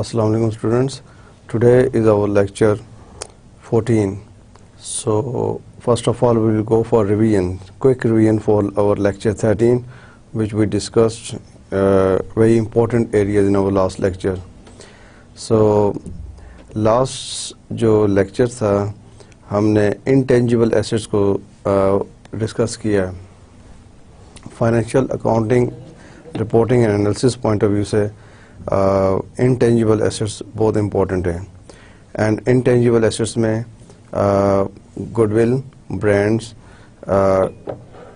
Assalamu alaikum students. Today is our lecture 14. So first of all we will go for revision, quick revision for our lecture 13, which we discussed very important areas in our last lecture. So last جو lecture تھا ہم نے intangible assets کو discuss کیا. Financial accounting reporting and analysis point of view سے intangible assets بہت important ہیں. And intangible assets میں goodwill, brands,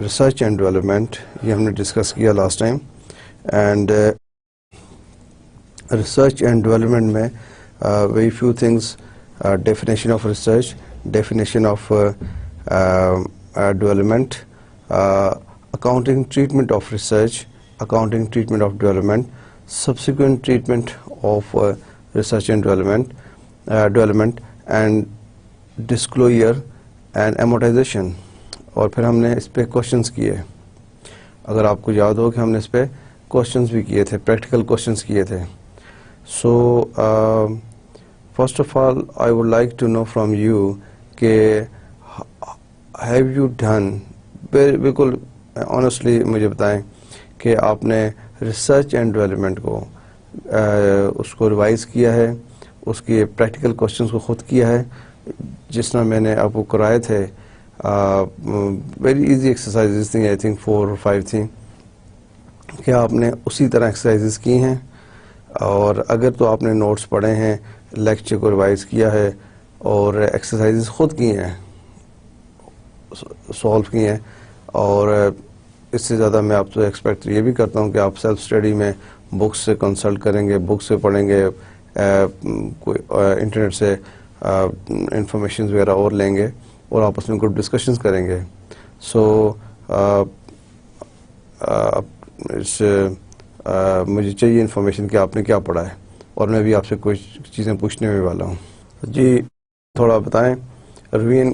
research and development, یہ ہم نے ڈسکس کیا last time. And research and development میں very few things: definition of research, definition of development, accounting treatment of research, accounting treatment of development, subsequent treatment of research and development and disclosure and amortization. اور پھر ہم نے اس پہ questions کیے. اگر آپ کو یاد ہو کہ ہم نے اس پہ questions بھی کیے تھے، practical questions کیے تھے. So first of all I would like to know from you کہ have you done، بالکل honestly مجھے بتائیں کہ آپ نے ریسرچ اینڈ ڈیولپمنٹ کو اس کو ریوائز کیا ہے، اس کے پریکٹیکل کوشچنس کو خود کیا ہے جس طرح میں نے آپ کو کرائے تھے. ویری ایزی ایکسرسائزز تھیں، آئی تھنک 4 or 5 تھیں. کیا آپ نے اسی طرح ایکسرسائزز کی ہیں؟ اور اگر تو آپ نے نوٹس پڑھے ہیں، لیکچر کو ریوائز کیا ہے اور ایکسرسائزز خود کی ہیں، سولو کی ہیں، اور اس سے زیادہ میں آپ سے ایکسپیکٹ یہ بھی کرتا ہوں کہ آپ سیلف اسٹڈی میں بکس سے کنسلٹ کریں گے، بک سے پڑھیں گے، کوئی انٹرنیٹ سے انفارمیشنز وغیرہ اور لیں گے اور آپس میں گروپ ڈسکشنز کریں گے. سو مجھے چاہیے انفارمیشن کہ آپ نے کیا پڑھا ہے، اور میں بھی آپ سے کچھ چیزیں پوچھنے میں والا ہوں. جی تھوڑا بتائیں روین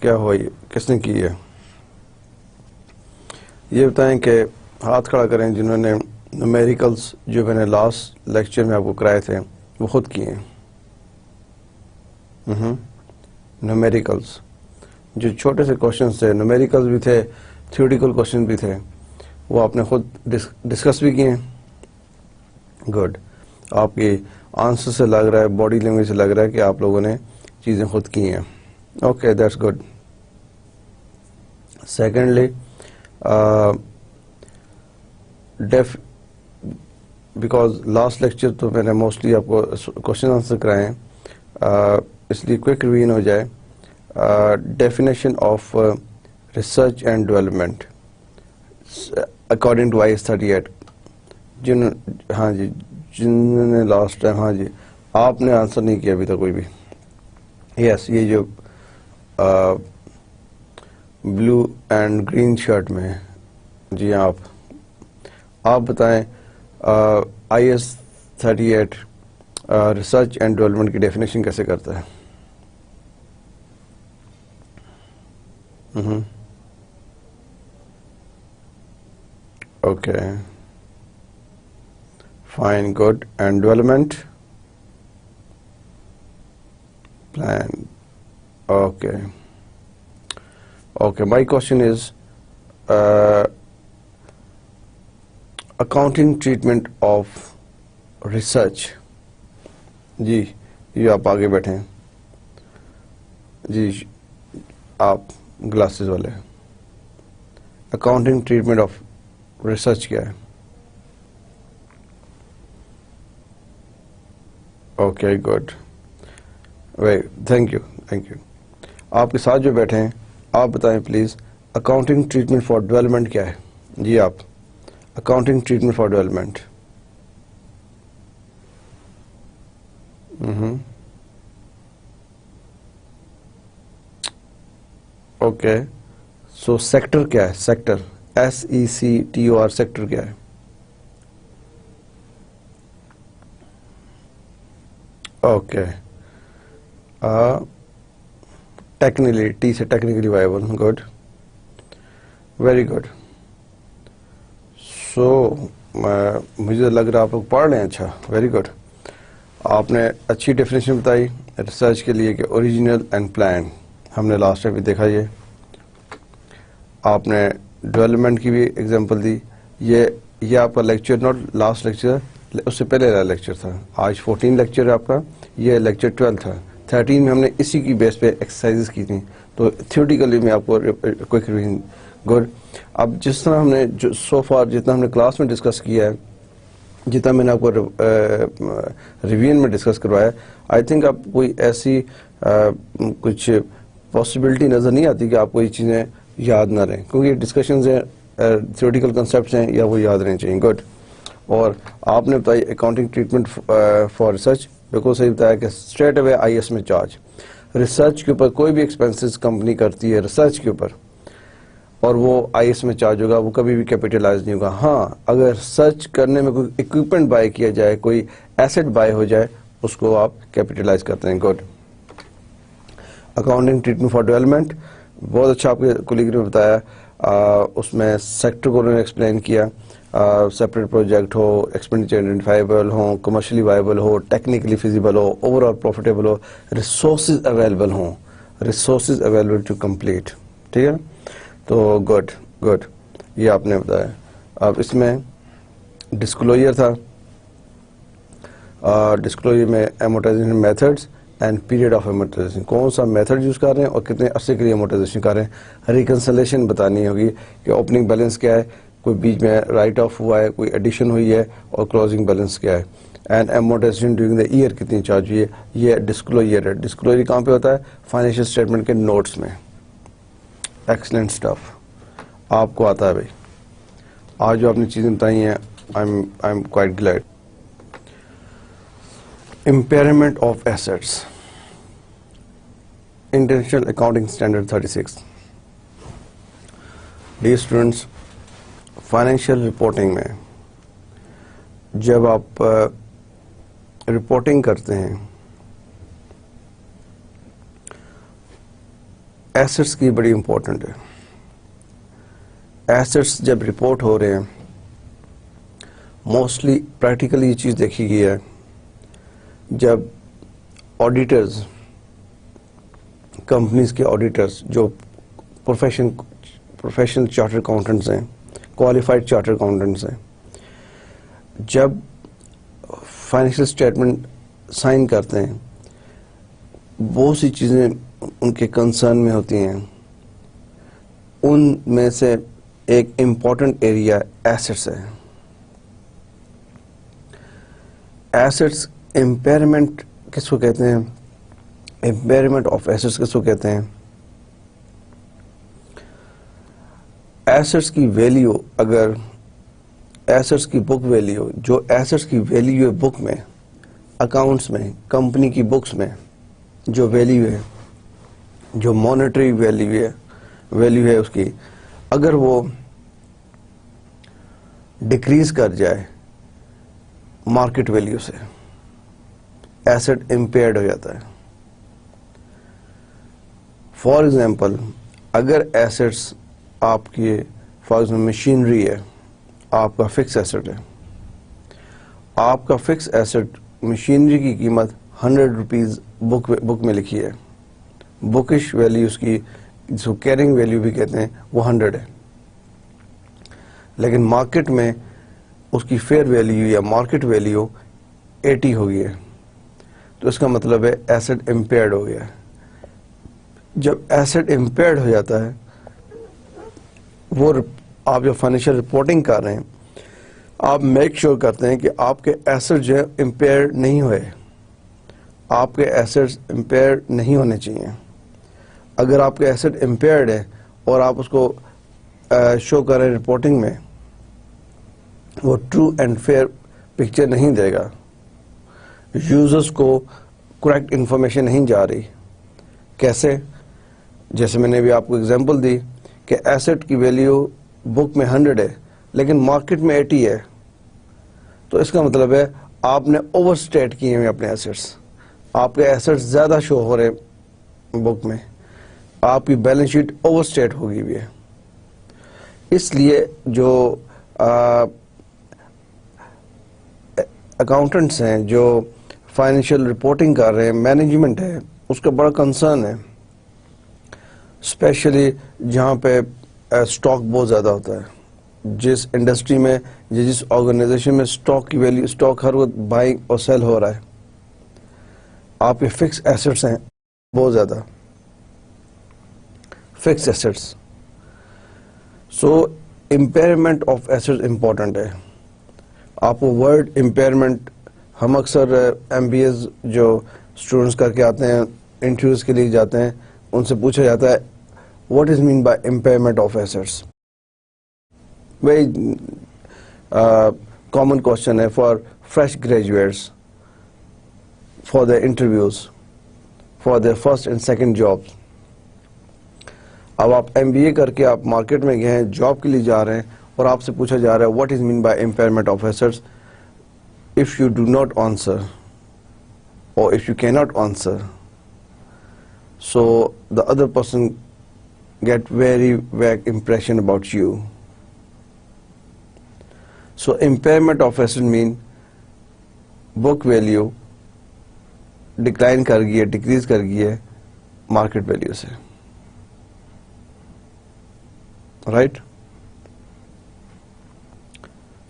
کیا ہوئی، کس نے کی ہے؟ یہ بتائیں کہ ہاتھ کھڑا کریں جنہوں نے نومیریکلز جو میں نے لاسٹ لیکچر میں آپ کو کرائے تھے وہ خود کیے ہیں. نومیریکلز جو چھوٹے سے کوشچنس تھے، نومیریکلز بھی تھے، تھیوریٹیکل کوشچن بھی تھے، وہ آپ نے خود ڈسکس بھی کیے ہیں. گڈ. آپ کی آنسر سے لگ رہا ہے، باڈی لینگویج سے لگ رہا ہے کہ آپ لوگوں نے چیزیں خود کی ہیں. Okay that's good. Secondly because last lecture تو میں نے موسٹلی آپ کو کوشچن آنسر کرائے ہیں، اس لیے کوئک ریویژن ہو جائے. Definition of research and development according to IAS 38. ہاں جی، جنہوں نے لاسٹ ٹائم، ہاں جی آپ نے آنسر نہیں کیا ابھی تک کوئی بھی. یس یہ جو بلو اینڈ گرین شرٹ میں، جی آپ بتائیں IAS 38 ریسرچ اینڈ ڈیولپمنٹ کی ڈیفینیشن کیسے کرتا ہے؟ Okay fine, good. And development plan. Okay my question is accounting treatment of research. جی یہ آپ آگے بیٹھے ہیں جی، آپ گلاسز والے. اکاؤنٹنگ ٹریٹمنٹ آف ریسرچ کیا ہے؟ Okay good, thank you. آپ کے ساتھ جو بیٹھے ہیں آپ بتائیں please accounting treatment for development کیا ہے؟ جی آپ accounting treatment for development. Okay so sector کیا ہے؟ سیکٹر SECTOR سیکٹر کیا ہے؟ اوکے، ٹیکنیکلی، ٹی سے technically viable. Good, very good. So مجھے لگ رہا آپ لوگ پڑھ رہے ہیں. اچھا، ویری گڈ. آپ نے اچھی ڈیفینیشن بتائی ریسرچ کے لیے کہ اوریجنل اینڈ پلان. ہم نے لاسٹ ٹائم بھی دیکھا. یہ آپ نے ڈیولپمنٹ کی بھی ایگزامپل دی. یہ آپ کا لیکچر، ناٹ لاسٹ لیکچر، اس سے پہلے لیکچر تھا. آج 14 لیکچر ہے آپ کا، یہ لیکچر 12 تھا. 13 میں ہم نے اسی کی بیس پہ ایکسرسائز کی تھیں. تو تھیوریٹیکلی میں آپ کو کوئک ریویژن. گڈ. اب جس طرح ہم نے سو فار جتنا ہم نے کلاس میں ڈسکس کیا ہے، جتنا میں نے آپ کو ریویژن میں ڈسکس کروایا، آئی تھنک آپ کوئی ایسی کچھ پاسبلٹی نظر نہیں آتی کہ آپ کو یہ چیزیں یاد نہ رہیں، کیونکہ یہ ڈسکشنز ہیں، تھیوریٹیکل کنسیپٹس ہیں، یا وہ یاد رہنے چاہیے. گڈ. اور آپ نے بتائی اکاؤنٹنگ ٹریٹمنٹ فار ریسرچ، بالکل صحیح بتایا کہ اسٹریٹ اوے IS میں چارج. ریسرچ کے اوپر کوئی بھی ایکسپینسز کمپنی کرتی ہے ریسرچ کے اوپر، اور وہ IS میں چارج ہوگا، وہ کبھی بھی کیپیٹلائز نہیں ہوگا. ہاں، اگر سرچ کرنے میں کوئی اکوپمنٹ بائی کیا جائے، کوئی ایسٹ بائی ہو جائے، اس کو آپ کیپیٹلائز کرتے ہیں. Good. Accounting treatment for development, بہت اچھا آپ کے کولیگ نے بتایا. اس میں سیکٹر کو انہوں نے ایکسپلین کیا. سیپریٹ پروجیکٹ ہو، ایکسپینڈیچر آئیڈینٹیفائیبل ہوں، کمرشلی وائبل ہو، ٹیکنیکلی فیزیبل ہو، اوور آل پروفیٹیبل ہو، ریسورسز اویلیبل ہوں، ریسورسز اویلیبل ٹو کمپلیٹ. ٹھیک ہے. تو گڈ گڈ، یہ آپ نے بتایا. اب اس میں ڈسکلوجر تھا. ڈسکلوجر میں amortisation methods and period of amortisation, کون سا میتھڈ یوز کر رہے ہیں اور کتنے عرصے کے لیے ایمورٹائزیشن کر رہے ہیں. ریکنسلیشن بتانی ہوگی کہ اوپننگ بیلنس کیا ہے، کوئی بیچ میں رائٹ آف ہوا ہے، کوئی ایڈیشن ہوئی ہے، اور کلوزنگ بیلنس کیا ہے. And amortization during the year کتنی چارج ہوئی ہے. یہ ڈسکلوجر ہے. ڈسکلوجر کہاں پہ ہوتا ہے؟ فائنینشیل اسٹیٹمنٹ کے نوٹس میں. ایکسلنٹ اسٹف، آپ کو آتا ہے بھائی. آج جو آپ نے چیزیں بتائی ہیں، I am quite glad. Impairment of assets, international accounting standard 36. Dear students, financial reporting میں جب آپ رپورٹنگ کرتے ہیں، ایسٹس کی بڑی امپورٹنٹ ہے. ایسٹس جب رپورٹ ہو رہے ہیں، موسٹلی پریکٹیکلی یہ چیز دیکھی گئی ہے، جب آڈیٹرز، کمپنیز کے آڈیٹرز جو پروفیشنل چارٹر اکاؤنٹنٹس ہیں، کوالیفائڈ چارٹر اکاؤنٹنٹس ہیں، جب فائنینشیل اسٹیٹمنٹ سائن کرتے ہیں، بہت سی چیزیں ان کے کنسرن میں ہوتی ہیں. ان میں سے ایک امپورٹنٹ ایریا ایسٹس ہے. ایسٹس امپیئرمنٹ کس کو کہتے ہیں؟ امپیئرمنٹ آف ایسٹس کس کو کہتے ہیں؟ ایسٹس کی ویلیو، اگر ایسٹس کی بک ویلیو، جو ایسٹس کی ویلیو ہے بک میں، اکاؤنٹس میں، کمپنی کی بکس میں جو ویلیو ہے، جو مانیٹری ویلیو ہے اس کی، اگر وہ ڈیکریز کر جائے مارکیٹ ویلیو سے، ایسٹ امپیئرڈ ہو جاتا ہے. فار ایگزامپل، اگر ایسٹس آپ کی، فار ایگزامپل مشینری ہے، آپ کا فکس ایسٹ ہے، آپ کا فکس ایسٹ مشینری کی قیمت 100 روپیز بک میں لکھی ہے، بکش ویلیو اس کی، جس کو کیرنگ ویلیو بھی کہتے ہیں، وہ 100 ہے. لیکن مارکیٹ میں اس کی فیئر ویلیو یا مارکیٹ ویلیو 80 ہو گئی ہے، تو اس کا مطلب ہے ایسٹ امپیئرڈ ہو گیا ہے. جب ایسٹ امپیئرڈ ہو جاتا ہے، وہ آپ جو فائنینشیل رپورٹنگ کر رہے ہیں، آپ میک شیور کرتے ہیں کہ آپ کے ایسٹ جو ہے امپیئرڈ نہیں ہوئے. آپ کے ایسٹس امپیئرڈ نہیں ہونے چاہیے. اگر آپ کے ایسٹ امپیئرڈ ہے اور آپ اس کو شو کر رہے ہیں رپورٹنگ میں، وہ ٹرو اینڈ فیئر پکچر نہیں دے گا. یوزرز کو کریکٹ انفارمیشن نہیں جا رہی. کیسے؟ جیسے میں نے بھی آپ کو اگزامپل دی کہ ایسٹ کی ویلیو بک میں 100 ہے لیکن مارکیٹ میں 80 ہے تو اس کا مطلب ہے آپ نے اوور اسٹیٹ کیے ہیں اپنے ایسٹس. آپ کے ایسٹس زیادہ شو ہو رہے بک میں, آپ کی بیلنس شیٹ اوور اسٹیٹ ہوگی بھی ہے. اس لیے جو اکاؤنٹنٹس ہیں جو فائنینشیل رپورٹنگ کر رہے ہیں, مینجمنٹ ہے, اس کا بڑا کنسرن ہے, اسپیشلی جہاں پہ اسٹاک بہت زیادہ ہوتا ہے. جس انڈسٹری میں جس آرگنائزیشن میں اسٹاک کی ویلیو, اسٹاک ہر وقت بائنگ اور سیل ہو رہا ہے, آپ کے فکس ایسٹس ہیں بہت زیادہ, fix assets. So impairment of assets important ہے. آپ کو ورڈ امپیئرمنٹ, ہم اکثر ایم بی ایز جو اسٹوڈنٹس کر کے آتے ہیں, انٹرویوز کے لیے جاتے ہیں, ان سے پوچھا جاتا ہے what is mean by impairment of assets. Very common question ہے for fresh graduates, for the interviews, for the first and second job. اب آپ ایم بی اے کر کے آپ مارکیٹ میں گئے ہیں, جاب کے لیے جا رہے ہیں, اور آپ سے پوچھا جا رہا ہے what is mean by impairment of assets. If you do not answer اور اف یو کی not answer, so the other person get very vague impression about you. So impairment of asset mean book value decline کر گئی ہے, decrease کر گئی ہے market value سے, right?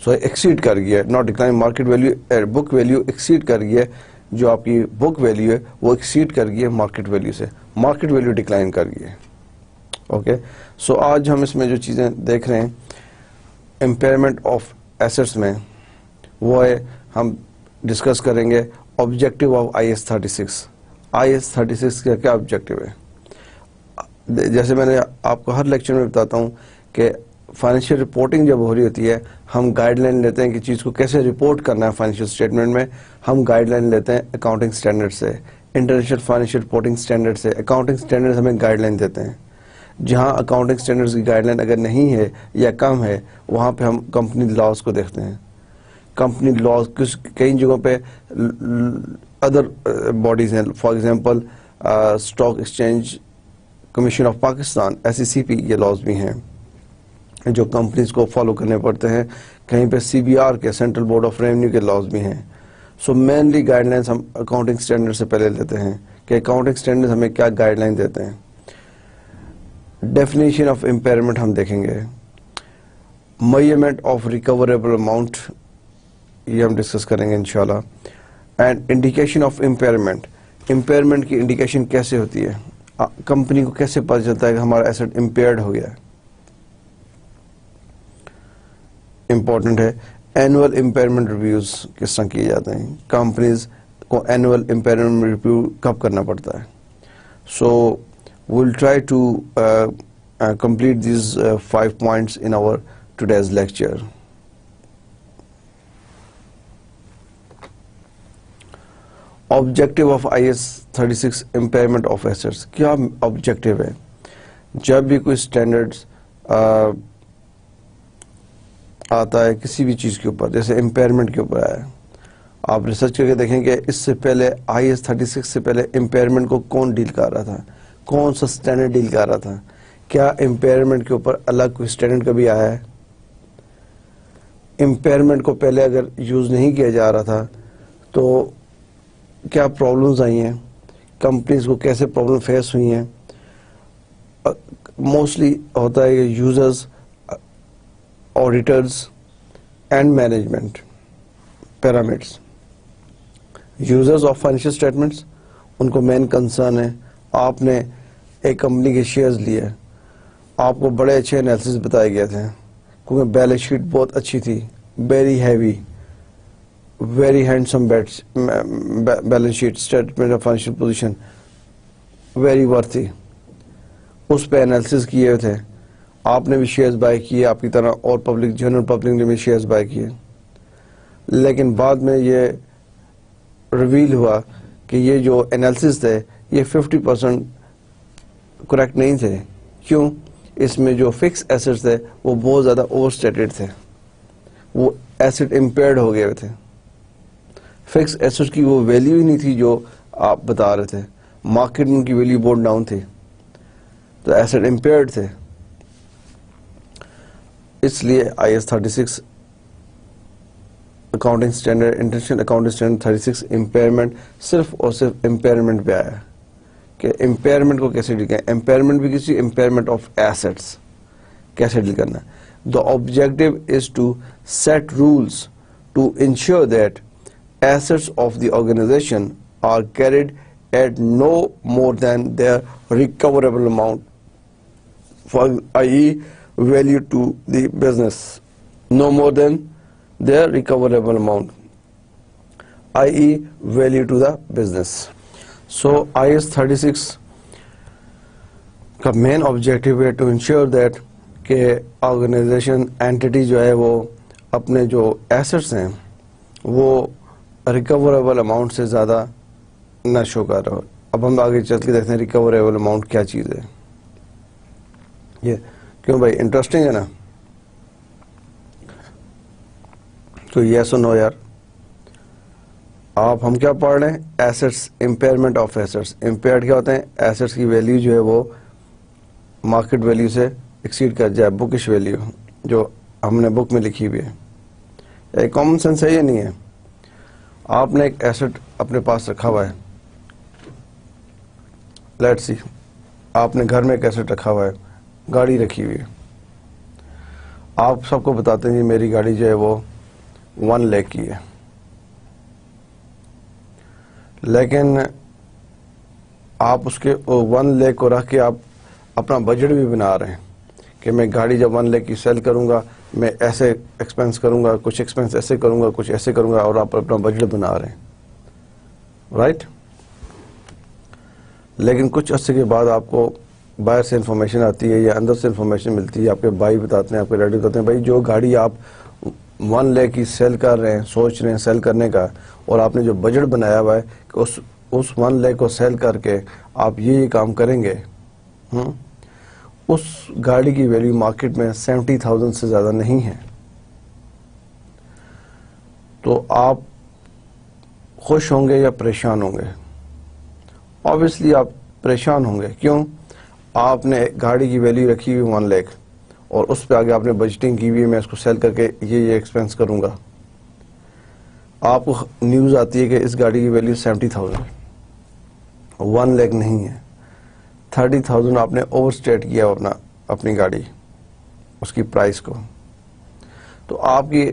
So exceed کر گئی ہے, not decline, market value, book value exceed کر گئی ہے. جو آپ کی بک ویلیو ہے وہ ایکسیڈ کر گئی ہے مارکیٹ ویلیو سے, مارکیٹ ویلیو ڈکلائن کر گئی ہے. اوکے, سو آج ہم اس میں جو چیزیں دیکھ رہے ہیں امپیئرمنٹ آف ایسٹس میں, وہ ہے ہم ڈسکس کریں گے objective of I S 36. I S 36 کا کیا آبجیکٹو ہے؟ جیسے میں نے آپ کو ہر لیکچر میں بتاتا ہوں کہ فائنینشیل رپورٹنگ جب ہو رہی ہوتی ہے, ہم گائیڈ لائن لیتے ہیں کہ چیز کو کیسے رپورٹ کرنا ہے فائنینشیل اسٹیٹمنٹ میں. ہم گائیڈ لائن لیتے ہیں اکاؤنٹنگ اسٹینڈرڈ سے, انٹرنیشنل فائنینشیل رپورٹنگ اسٹینڈرڈ سے. اکاؤنٹنگ اسٹینڈرڈ ہمیں گائیڈ لائن دیتے ہیں. جہاں اکاؤنٹنگ اسٹینڈرڈ کی گائیڈ لائن اگر نہیں ہے یا کم ہے, وہاں پہ ہم کمپنی لاز کو دیکھتے ہیں. کمپنی لاز کئی جگہوں پہ ادر باڈیز ہیں, for example stock exchange commission of Pakistan, SECP, یہ لاز بھی ہیں جو کمپنیز کو فالو کرنے پڑتے ہیں. کہیں پہ CBR کے, سینٹرل بورڈ آف ریونیو کے لاز بھی ہیں. سو مینلی گائیڈ لائنس ہم اکاؤنٹنگ اسٹینڈرڈ سے پہلے لیتے ہیں کہ اکاؤنٹنگ اسٹینڈرڈ ہمیں کیا گائیڈ لائن دیتے ہیں. ڈیفینیشن آف امپیئرمنٹ ہم دیکھیں گے. میجرمنٹ آف ریکوریبل اماؤنٹ, یہ ہم ڈسکس کریں گے انشاءاللہ. And indication of impairment, impairment کی انڈیکیشن کیسے ہوتی ہے, کمپنی کو کیسے پتہ چلتا ہے کہ ہمارا ایسٹ امپیئرڈ ہو گیا ہے. امپورٹنٹ ہے. اینول امپیئرمنٹ ریویوز کس طرح کیے جاتے ہیں, کمپنیز کو اینول امپیئرمنٹ ریویو کب کرنا پڑتا ہے. سو we'll try to complete these 5 points in our today's lecture. Objective of IS 36 impairment of assets. کیا objective ہے؟ جب بھی کوئی standards آتا ہے کسی بھی چیز کے اوپر, جیسے امپیئرمنٹ کے اوپر آیا ہے, آپ ریسرچ کر کے دیکھیں کہ اس سے پہلے IS 36 سے پہلے امپیئرمنٹ کو کون ڈیل کر رہا تھا, کون سا اسٹینڈرڈ ڈیل کر رہا تھا. کیا امپیئرمنٹ کے اوپر الگ کوئی اسٹینڈرڈ کبھی آیا ہے؟ امپیئرمنٹ کو پہلے اگر یوز نہیں کیا جا رہا تھا تو کیا پرابلمز آئی ہیں, کمپنیز کو کیسے پرابلم فیس ہوئی ہیں. موسٹلی ہوتا ہے کہ users, auditors and management pyramids. Users of financial statements, ان کو مین کنسرن ہے. آپ نے ایک کمپنی کے شیئرز لیے, آپ کو بڑے اچھے انالیسس بتائے گئے تھے کیونکہ بیلنس شیٹ بہت اچھی تھی, very heavy, very handsome balance sheet, statement of financial position very worthy. اس پہ انالیسس کیے ہوئے تھے, آپ نے بھی شیئرز بائی کیے, آپ کی طرح اور پبلک, جنرل پبلک نے بھی شیئرز بائی کیے. لیکن بعد میں یہ ریویل ہوا کہ یہ جو انالیسس تھے یہ 50% کریکٹ نہیں تھے. کیوں؟ اس میں جو فکس ایسٹس تھے وہ بہت زیادہ اوور اسٹیٹڈ تھے, وہ ایسٹ امپیئرڈ ہو گئے تھے. فکس ایسٹ کی وہ ویلیو ہی نہیں تھی جو آپ بتا رہے تھے, مارکیٹ میں ان کی ویلیو بہت ڈاؤن تھی, تو ایسٹ امپیئرڈ تھے. اس لیے IAS 36 accounting standard, international accounting standard 36 impairment صرف اور صرف امپیئرمنٹ پہ آیا کہ امپیئرمنٹ کو کیسے ڈیل کریں. امپیئرمنٹ بھی کسی امپیئرمنٹ آف ایسٹس کیسے ڈیل کرنا ہے. The objective is to set rules to ensure that assets of the organization are carried at no more than their recoverable amount, i.e. value to the business, no more than their recoverable amount, i.e. value to the business. So IAS 36 کا main objective ہے to ensure that کہ organization anti جو ہے وہ اپنے جو assets ہیں وہ ریکوریبل اماؤنٹ سے زیادہ نہ شو کر رہا ہو. اب ہم آگے چل کے دیکھتے ہیں ریکوریبل اماؤنٹ کیا چیز ہے. یہ کیوں بھائی انٹرسٹنگ ہے نا, تو یس اور نو یار. آپ ہم کیا پڑھ رہے ہیں, assets, impairment of assets. Impaired کیا ہوتے ہیں, ایسٹس کی ویلیو جو ہے وہ مارکیٹ ویلیو سے ایکسیڈ کر جائے, بکش ویلیو جو ہم نے بک میں لکھی ہوئی ہے. یہ کامن سینس ہے یا نہیں ہے؟ آپ نے ایک ایسٹ اپنے پاس رکھا ہوا ہے, لیٹ سی آپ نے گھر میں ایک ایسٹ رکھا ہوا ہے, گاڑی رکھی ہوئی ہے. آپ سب کو بتاتے ہیں میری گاڑی جو ہے وہ 1 لاکھ کی ہے, لیکن آپ اس کے 1 لاکھ کو رکھ کے آپ اپنا بجٹ بھی بنا رہے ہیں کہ میں گاڑی جب 1 لاکھ کی سیل کروں گا میں ایسے ایکسپینس کروں گا, کچھ ایکسپینس ایسے کروں گا, کچھ ایسے کروں گا, اور آپ اپنا بجٹ بنا رہے ہیں, رائٹ. لیکن کچھ عرصے کے بعد آپ کو باہر سے انفارمیشن آتی ہے یا اندر سے انفارمیشن ملتی ہے, آپ کے بھائی بتاتے ہیں, آپ کے ڈیڈی بتاتے ہیں, بھائی جو گاڑی آپ 1 لاکھ کی سیل کر رہے ہیں, سوچ رہے ہیں سیل کرنے کا, اور آپ نے جو بجٹ بنایا ہوا ہے کہ اس 1 لاکھ کو سیل کر کے آپ یہ کام کریں گے, اس گاڑی کی ویلیو مارکیٹ میں 70,000 سے زیادہ نہیں ہے. تو آپ خوش ہوں گے یا پریشان ہوں گے؟ obviously آپ پریشان ہوں گے. کیوں؟ آپ نے گاڑی کی ویلیو رکھی ہوئی 1 لاکھ اور اس پہ آگے آپ نے بجٹنگ کی ہوئی, میں اس کو سیل کر کے یہ ایکسپینس کروں گا. آپ کو نیوز آتی ہے کہ اس گاڑی کی ویلیو 70,000, 1 لاکھ نہیں ہے, 30,000 آپ نے اوور اسٹیٹ کیا اپنی گاڑی, اس کی پرائس کو. تو آپ کی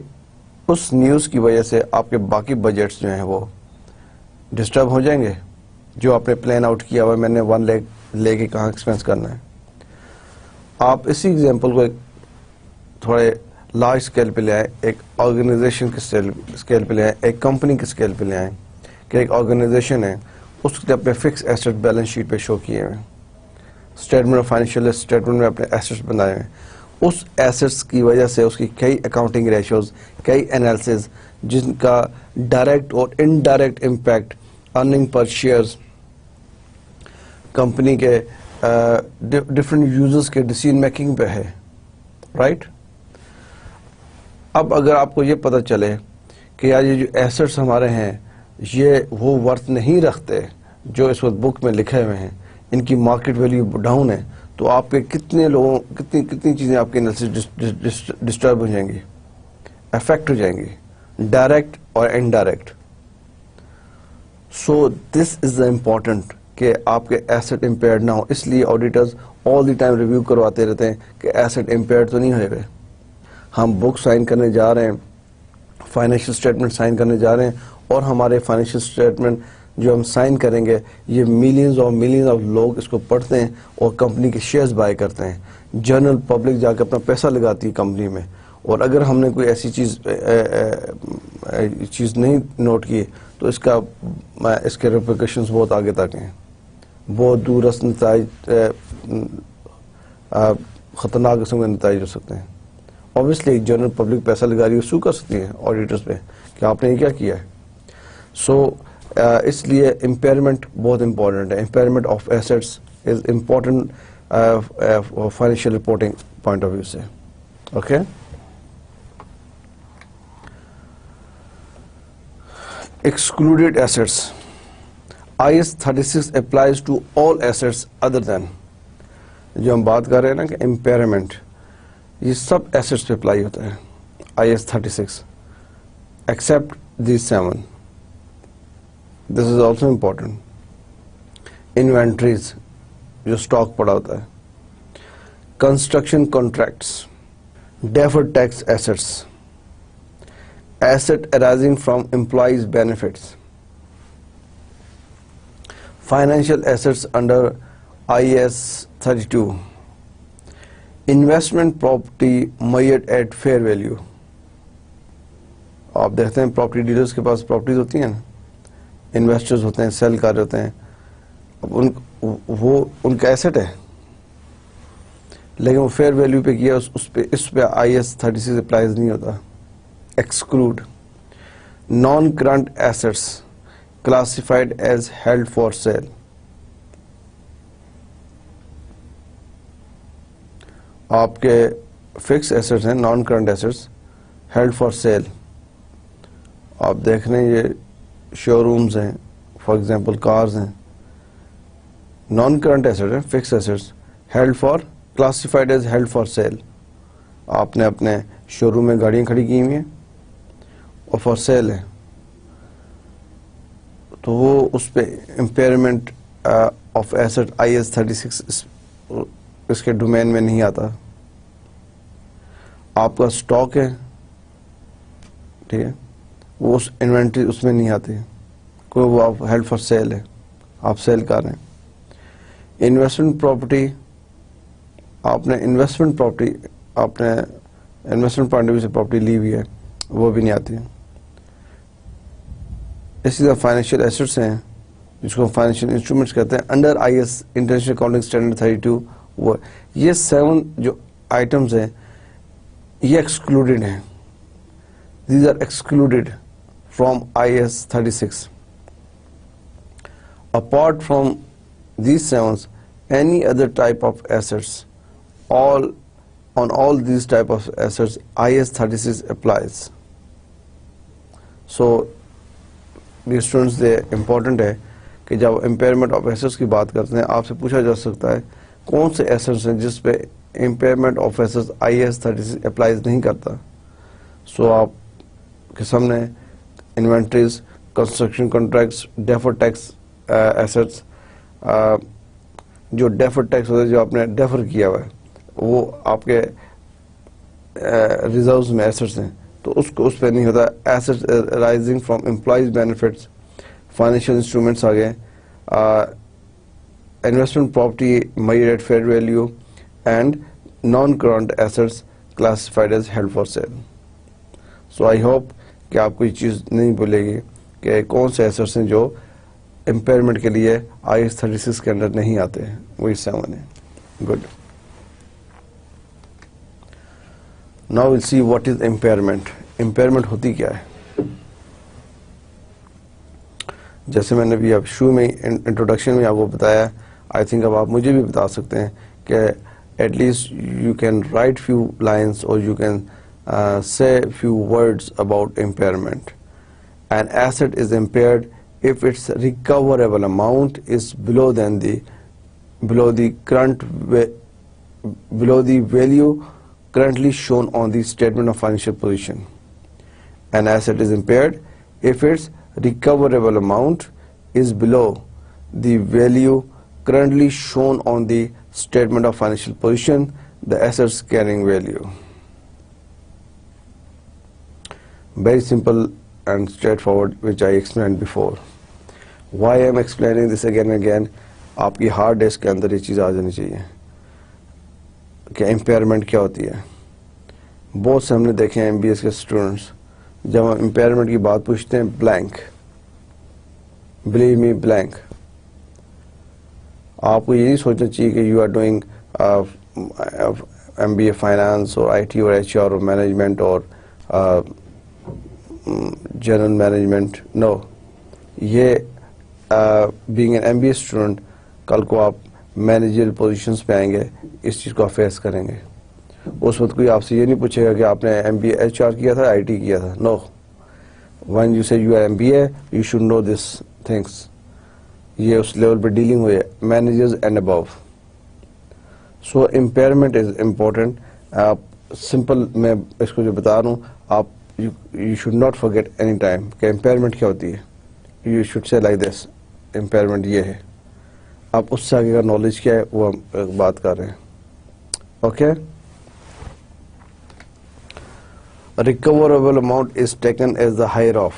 اس نیوز کی وجہ سے آپ کے باقی بجٹس جو ہیں وہ ڈسٹرب ہو جائیں گے, جو آپ نے پلان آؤٹ کیا ہوا, میں نے 1 لاکھ لے کے کہاں ایکسپینس کرنا ہے. آپ اسی ایگزامپل کو ایک تھوڑے لارج اسکیل پہ لے آئیں, ایک آرگنائزیشن کے اسکیل پہ لے آئیں, ایک کمپنی کے اسکیل پہ لے آئیں کہ ایک آرگنائزیشن ہے, اس نے اپنے فکس ایسٹ بیلنس شیٹ پہ شو کیے ہوئے, اسٹیٹمنٹ آف فائنینشیل اسٹیٹمنٹ میں اپنے ایسٹس بنائے ہوئے. اس ایسٹس کی وجہ سے اس کی کئی اکاؤنٹنگ ریشوز, کئی انالیسز جن کا ڈائریکٹ اور indirect impact earning per shares, company کے ڈفرینٹ یوزرز کے ڈیسیژن میکنگ پہ ہے, رائٹ. اب اگر آپ کو یہ پتہ چلے کہ یار یہ جو ایسٹس ہمارے ہیں یہ وہ ورتھ نہیں رکھتے جو اس وقت بک میں لکھے ہوئے ہیں, ان کی مارکیٹ ویلیو ڈاؤن ہے, تو آپ کے کتنی چیزیں آپ کے انالیسس ڈسٹرب ہو جائیں گی, افیکٹ ہو جائیں گی, ڈائریکٹ اور indirect. So this is the important کہ آپ کے ایسٹ امپیئرڈ نہ ہو. اس لیے auditors all the time review کرواتے رہتے ہیں کہ ایسٹ امپیئرڈ تو نہیں ہوئے ہوئے. ہم بک سائن کرنے جا رہے ہیں, فائنینشیل اسٹیٹمنٹ سائن کرنے جا رہے ہیں, اور ہمارے فائنینشیل اسٹیٹمنٹ جو ہم سائن کریں گے یہ ملینز آف لوگ اس کو پڑھتے ہیں اور کمپنی کے شیئرز بائی کرتے ہیں. جنرل پبلک جا کے اپنا پیسہ لگاتی ہے کمپنی میں, اور اگر ہم نے کوئی ایسی چیز نہیں نوٹ کی تو اس کے ریپریکیشنز بہت آگے تک ہیں, بہت دورس نتائج, خطرناک قسم کے نتائج ہو سکتے ہیں. obviously جنرل پبلک پیسہ لگا رہی ہے, سو کر سکتی ہے آڈیٹرز پہ کہ آپ نے یہ کیا کیا ہے. سو اس لیے امپیئرمنٹ بہت امپورٹنٹ ہے. Impairment of assets is important financial reporting point of view سے. Okay, excluded assets. IAS 36 applies to all assets other than, جو ہم بات کر رہے ہیں نا کہ امپیئرمنٹ, یہ سب ایسٹس پہ اپلائی ہوتا ہے IAS 36 except these 7. This is also important. Inventories, جو اسٹاک پڑا ہوتا ہے. Construction contracts, deferred tax assets, asset arising from employees' benefits, financial assets under IAS 32, investment property measured at fair value. آپ دیکھتے ہیں پراپرٹی ڈیلرز کے پاس properties ہوتی ہیں نا, انویسٹرز ہوتے ہیں, سیل کر رہے ہوتے ہیں, اب وہ ان کا ایسٹ ہے لیکن وہ فیئر ویلیو پہ کیا, اس پہ IAS 36 اپلائز نہیں ہوتا. Exclude naan current assets classified as held for cell. آپ کے فکس ایسٹس ہیں, naan current assets held for cell. آپ دیکھ رہے ہیں یہ شو رومز ہیں, فار ایگزامپل کارز ہیں, نان کرنٹ ایسٹ ہیں, fix assets held for, classified as held for cell. آپ نے اپنے شو روم میں گاڑیاں کھڑی کی ہوئی ہیں اور فار سیل ہے, تو وہ اس پہ امپیئرمنٹ آف ایسٹ IAS 36 اس کے ڈومین میں نہیں آتا. آپ کا اسٹاک ہے, ٹھیک ہے, وہ اس انوینٹری اس میں نہیں آتی, کوئی وہ آپ ہیلڈ فار سیل ہے, آپ سیل کر رہے ہیں. انویسٹمنٹ پراپرٹی, آپ نے انویسٹمنٹ پوائنٹ آف ویو سے پراپرٹی لی ہوئی ہے, وہ بھی نہیں آتی. اسی طرح فائنینشیل ایسٹس ہیں جس کو فائنینشیل انسٹرومنٹس کہتے ہیں under IAS international accounting standard 32. وہ یہ 7 جو آئٹمس ہیں یہ ایکسکلوڈیڈ ہیں. These are excluded from IAS 36. Apart from these 7, any other type of assets, on all these type of assets, IAS 36 applies. So, these students, they important ہے کہ جب impairment of assets کی بات کرتے ہیں آپ سے پوچھا جا سکتا ہے کون سے ایسٹس ہیں جس پہ impairment of assets IAS 36 applies نہیں کرتا. سو آپ کے سامنے inventories, construction contracts, defer tax assets, جو ڈیفر ٹیکس ہوتا ہے جو آپ نے ڈیفر کیا ہوا ہے وہ آپ کے ریزروز میں ایسٹس ہیں, تو اس پہ نہیں ہوتا. Assets arising from employees benefits, financial instruments آ گئے, investment property measured at fair value, and non current assets classified as held for sale. So I hope کہ آپ کو یہ چیز نہیں بھولے گی کہ کون سے ایسٹس ہیں جو امپیئرمنٹ کے لیے IAS 36 کے اندر نہیں آتے ہیں, وہی 7 ہیں. Good. Now we'll see what is impairment. Impairment ہوتی کیا ہے؟ جیسے میں نے بھی اب شروع میں انٹروڈکشن میں آپ کو بتایا, آئی تھنک اب آپ مجھے بھی بتا سکتے ہیں کہ at least you can write few lines اور you can say few words about impairment. An asset is impaired if its recoverable amount is below the value currently shown on the statement of financial position. An asset is impaired if its recoverable amount is below the value currently shown on the statement of financial position, the asset's carrying value. Very simple and straightforward, which I explained before. Why I am explaining this again and again? آپ کی hard disk کے اندر یہ چیز آ جانی چاہیے کہ impairment کیا ہوتی ہے. بہت سے ہم نے دیکھے ہیں MBA کے اسٹوڈنٹس, جب ہم امپیئرمنٹ کی بات پوچھتے ہیں بلینک, بلیو می بلینک. آپ کو یہ نہیں سوچنا چاہیے کہ you are doing MBA finance اور IT اور HR اور مینجمنٹ اور جنرل مینجمنٹ. نو, یہ بینگ این MBA اسٹوڈنٹ, کل کو آپ مینیجر پوزیشنز پہ آئیں گے اس چیز کو آپ فیس کریں گے. اس وقت کوئی آپ سے یہ نہیں پوچھے گا کہ آپ نے MBA HR کیا تھا IT کیا تھا. نو. when you say you are MBA you should know this things. یہ اس لیول پہ ڈیلنگ ہوئی ہے managers and above. So impairment is important. آپ سمپل میں اس کو جو بتا رہا ہوں آپ you should not forget any time کہ امپیئرمنٹ کیا ہوتی ہے. You should say like this impairment یہ ہے. آپ اس سے آگے کا نالج کیا ہے وہ ہم بات کر رہے ہیں. Okay. Recoverable amount is taken as the higher of.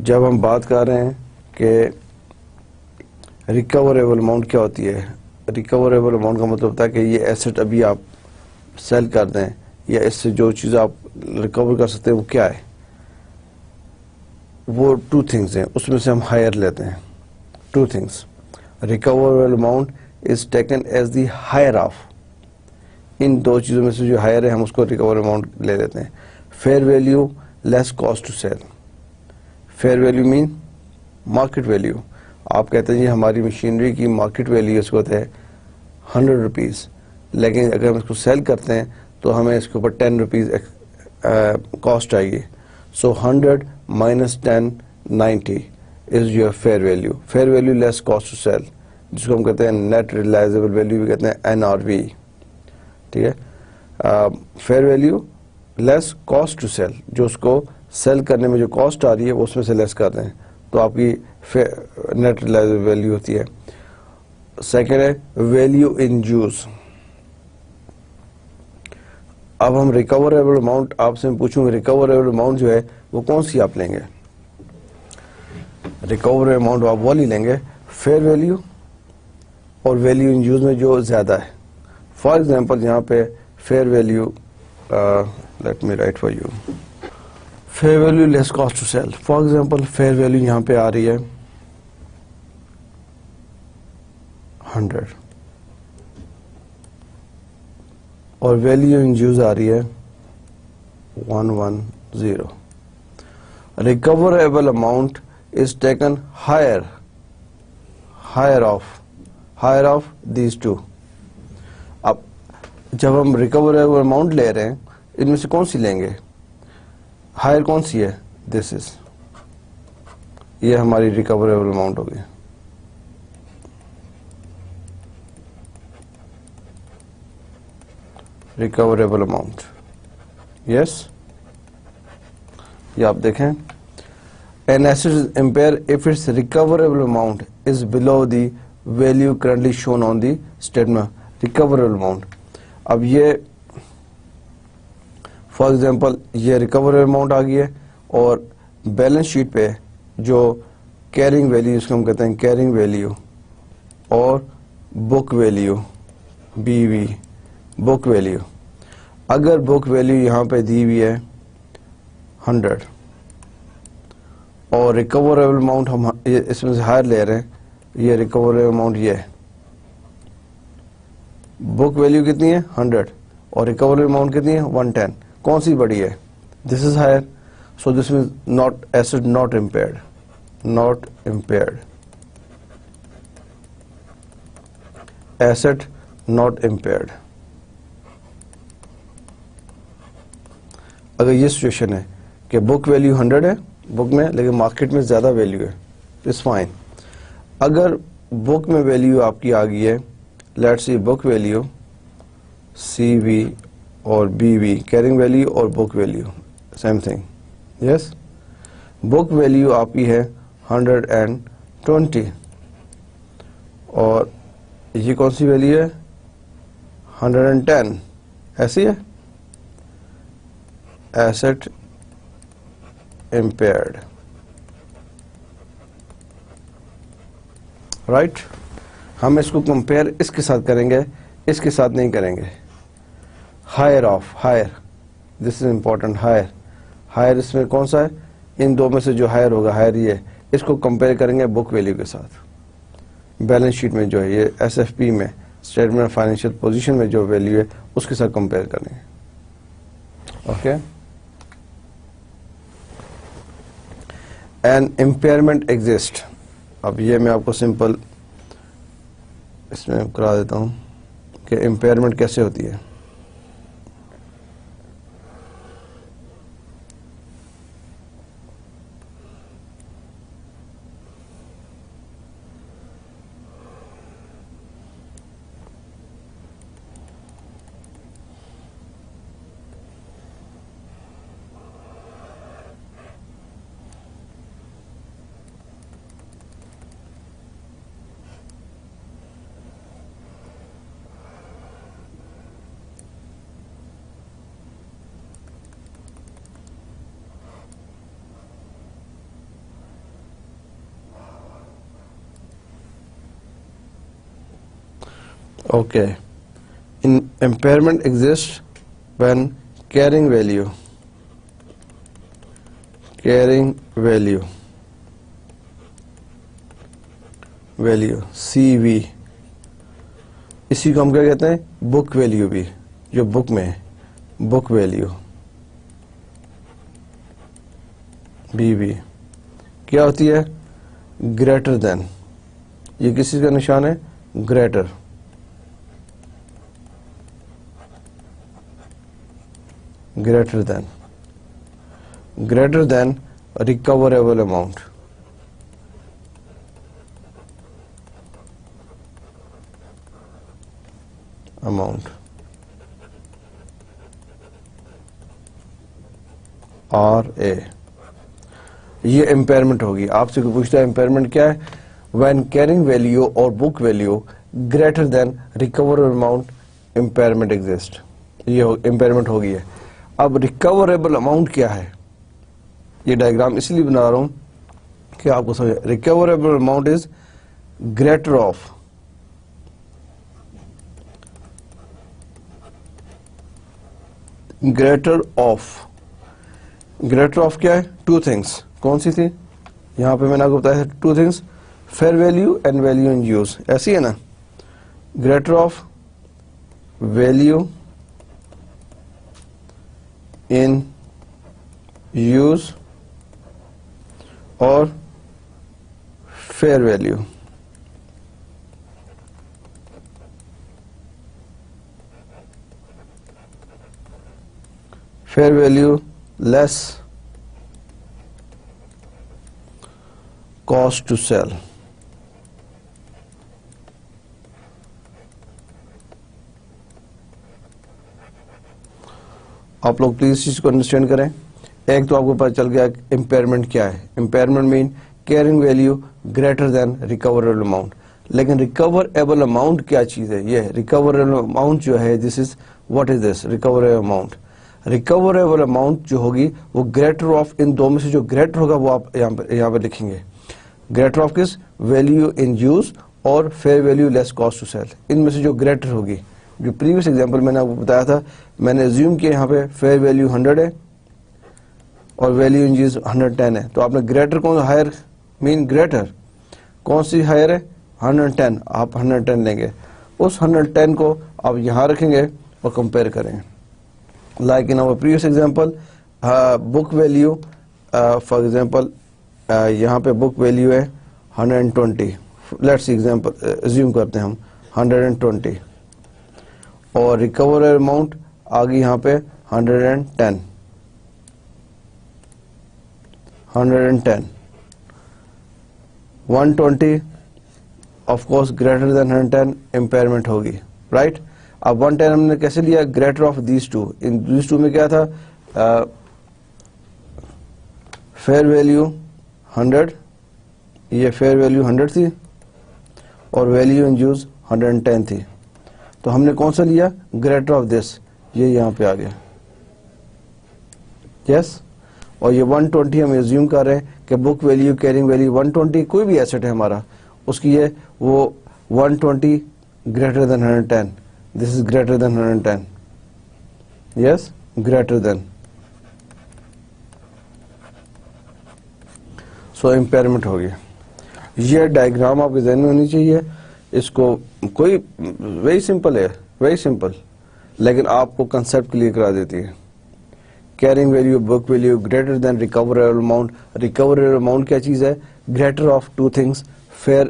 جب ہم بات کر رہے ہیں کہ ریکوریبل اماؤنٹ کیا ہوتی ہے, ریکوریبل اماؤنٹ کا مطلب ہوتا ہے کہ یہ ایسٹ ابھی آپ سیل کر دیں یا اس سے جو چیز آپ ریکور کر سکتے ہیں وہ کیا ہے. وہ 2 تھنگز ہیں, اس میں سے ہم ہائر لیتے ہیں. 2 things. Recoverable amount is taken as the higher of. ان 2 چیزوں میں سے جو ہائر ہے ہم اس کو ریکور اماؤنٹ لے لیتے ہیں. Fair value less cost to sell. Fair value mean market value. آپ کہتے ہیں جی ہماری مشینری کی مارکیٹ ویلیو اس وقت ہے 100 روپیز, لیکن اگر ہم اس کو سیل کرتے ہیں تو ہمیں اس کے اوپر 10 روپیز کاسٹ آئے گی. So 100 minus 10 90 is your fair value. Fair value less cost to sell, جس کو ہم کہتے ہیں نیٹ ریلائزیبل ویلیو بھی کہتے ہیں NRV. ٹھیک ہے. Fair value less cost to sell, جو اس کو سیل کرنے میں جو کاسٹ آ رہی ہے وہ اس میں سے لیس کر دیں تو آپ کی نیٹ ریلائزیبل ویلیو ہوتی ہے. سیکنڈ ہے ویلیو ان یوز. اب ہم ریکوریبل اماؤنٹ آپ سے پوچھوں گے ریکوریبل اماؤنٹ جو ہے وہ کون سی آپ لیں گے. ریکوریبل اماؤنٹ آپ وہ لیں گے فیئر ویلیو اور ویلیو ان یوز میں جو زیادہ ہے. فار ایگزامپل یہاں پہ fair value let me write for you. Fair value less cost to sell. For example fair value یہاں پہ آ رہی ہے 100 اور ویلیو ان یوز آ رہی ہے 110. Recoverable amount is taken higher of these 2. اب جب ہم ریکوریبل اماؤنٹ لے رہے ہیں ان میں سے کون سی لیں گے, ہائر کون سی ہے, دس از, یہ ہماری ریکوریبل اماؤنٹ ہوگی. ریکوریبل اماؤنٹ یس. یہ آپ دیکھیں an asset is impaired if its recoverable amount is below the value currently shown on the statement. recoverable amount. اب یہ فار ایگزامپل یہ ریکوریبل اماؤنٹ آ گئی ہے اور بیلنس شیٹ پہ جو کیرنگ ویلیو اس کو ہم کہتے ہیں کیرنگ ویلیو اور book value BV book value. اگر بک ویلیو یہاں پہ دی ہوئی ہے 100 اور ریکوریبل اماؤنٹ ہم اس میں سے ہائر لے رہے ہیں, یہ ریکوریبل اماؤنٹ یہ ہے, بک ویلیو کتنی ہے 100 اور ریکوریبل اماؤنٹ کتنی ہے 110. کون سی بڑی ہے, this is higher. So this means not asset not impaired, not impaired, asset not impaired. اگر یہ سچویشن ہے کہ بک ویلیو 100 ہے بک میں لیکن مارکیٹ میں زیادہ ویلیو ہے, اٹس فائن. اگر بک میں ویلیو آپ کی آ گئی ہے let see book value CV اور BV کیرنگ ویلیو اور book value same thing yes. بک ویلیو آپ کی ہے 120 اور یہ کون سی ویلیو ہے 110, ایسی ہے ایسٹ امپیئرڈ رائٹ. ہم اس کو کمپیئر اس کے ساتھ کریں گے, اس کے ساتھ نہیں کریں گے. Higher of higher, this is important. Higher اس میں کون سا ہے, ان 2 میں سے جو ہائر ہوگا ہائر یہ, اس کو کمپیئر کریں گے بک ویلیو کے ساتھ. بیلنس شیٹ میں جو ہے یہ SFP میں اسٹیٹمنٹ آف فائنینشیل پوزیشن میں جو ویلیو ہے اس کے ساتھ کمپیئر کریں گے. اوکے. An impairment exists. اب یہ میں آپ کو سمپل اس میں کرا دیتا ہوں کہ امپیئرمنٹ کیسے ہوتی ہے. Okay. Impairment exists when carrying value CV, اسی کو ہم کیا کہتے ہیں؟ بک ویلیو بھی، جو بک میں ہے بک ویلیو BV کیا ہوتی ہے؟ Greater than. یہ کس چیز کا نشان ہے؟ Greater than recoverable amount. RA. یہ امپیئرمنٹ ہوگی. آپ سے کوئی پوچھتا ہے امپیئرمنٹ کیا ہے؟ وین کیرنگ ویلیو اور بک value greater than recoverable amount impairment exist. یہ امپیئرمنٹ ہوگی ہے. اب ریکوریبل اماؤنٹ کیا ہے؟ یہ ڈائیگرام اس لیے بنا رہا ہوں کہ آپ کو سمجھے. Recoverable amount is greater of کیا ہے؟ Two things. کون سی تھی؟ یہاں پہ میں نے آپ کو بتایا تھا two things, fair value and value in use. ایسی ہے نا؟ Greater of value in use اور fair value. Fair value less cost to sell. آپ لوگ پلیز اس چیز کو انڈرسٹینڈ کریں. ایک تو آپ کو پتہ چل گیا امپیئرمنٹ کیا ہے. Impairment mean carrying value greater than recoverable amount. لیکن ریکوریبل اماؤنٹ کیا چیز ہے؟ یہ ریکوریبل اماؤنٹ جو ہے this is what is this recoverable amount. Recoverable amount جو ہوگی وہ گریٹر آف، ان دو میں سے جو گریٹر ہوگا وہ آپ یہاں پہ لکھیں گے. گریٹر آف کس؟ ویلیو ان یوز اور fair value less cost to sell. ان میں سے جو گریٹر ہوگی. جو پریویس ایگزامپل میں نے آپ کو بتایا تھا، میں نے زیوم کیا یہاں پہ فیئر ویلیو 100 ہے اور ویلیو ان یوز 110 ہے. تو آپ نے گریٹر کون سا ہائر مین گریٹر کون سی ہائر ہے؟ 110. آپ 110 لیں گے. اس 110 کو آپ یہاں رکھیں گے اور کمپیئر کریں گے. Like in our previous example book value for example یہاں پہ بک ویلیو ہے 120. لیٹس ایگزامپل ایزیوم کرتے ہیں ہم 120 اور ریکوریبل اماؤنٹ آگے یہاں پہ 110. 120 of course greater than 110 impairment ہوگی. رائٹ. اب 110 ہم نے کیسے لیا؟ Greater of these two. In these two میں کیا تھا؟ فیئر ویلیو 100، یہ فیئر ویلیو 100 تھی اور ویلیو ان یوز 110 تھی. تو ہم نے کون سا لیا؟ Greater of this. یہ یہاں پہ آ گیا. یس. اور یہ 120 ہم ایزیوم کر رہے ہیں کہ بک ویلیو کیرنگ ویلیو 120 کوئی بھی ایسٹ ہے ہمارا، اس کی یہ وہ 120 greater than 110. This is greater than 110. Yes greater than. So impairment ہو گیا. یہ ڈائیگرام آپ کے ذہن میں ہونی چاہیے. اس کو کوئی ویری سمپل ہے، ویری سمپل، لیکن آپ کو کنسپٹ کلیئر کرا دیتی ہے. Carrying value book value greater than recoverable amount. Recoverable amount کیا چیز ہے؟ Greater of two things, fair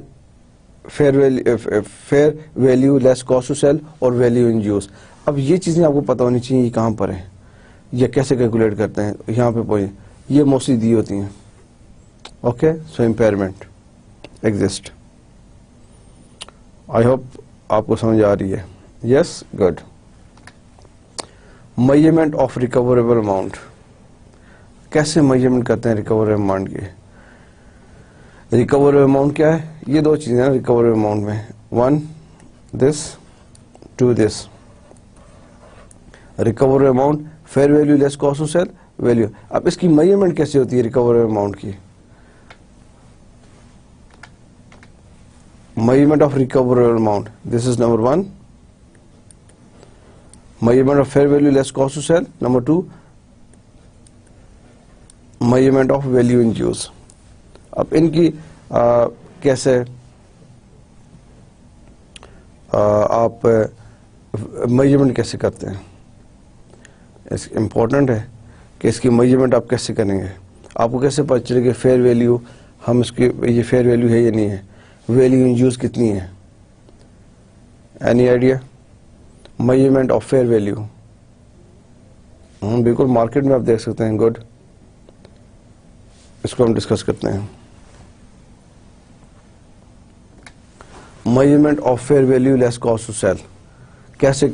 value less cost to sell اور ویلیو ان یوز. اب یہ چیزیں آپ کو پتہ ہونی چاہیے یہ کہاں پر ہیں, یہ کیسے کیلکولیٹ کرتے ہیں. یہاں پہ پوائنٹ یہ موسٹلی دی ہوتی ہیں. Okay, so impairment exist. I hope آپ کو سمجھ آ رہی ہے. Yes, good. Measurement of recoverable amount. کیسے میجرمنٹ کرتے ہیں ریکوریبل اماؤنٹ کی؟ ریکوریبل اماؤنٹ کیا ہے؟ یہ دو چیزیں ہیں ریکوریبل اماؤنٹ میں, one this, two this. Recoverable amount fair value less cost to sell value. اب اس کی میجرمنٹ کیسے ہوتی ہے ریکوریبل اماؤنٹ کی؟ measurement of recoverable amount, this is number 1. Measurement of fair value less cost to sell, number 2. measurement of value in use. اب ان کی کیسے آپ میجرمنٹ کیسے کرتے ہیں؟ اس امپورٹنٹ ہے کہ اس کی میجرمنٹ آپ کیسے کریں گے. آپ کو کیسے پتہ چلے کہ فیئر ویلیو ہم اس کی یہ فیئر ویلیو ہے یا نہیں ہے, ویلیو ان یوز کتنی ہے؟ Any idea? Measurement of fair value بالکل مارکیٹ میں آپ دیکھ سکتے ہیں. گڈ, اس کو ہم ڈسکس کرتے ہیں. Measurement of fair value less cost to sell. کیسے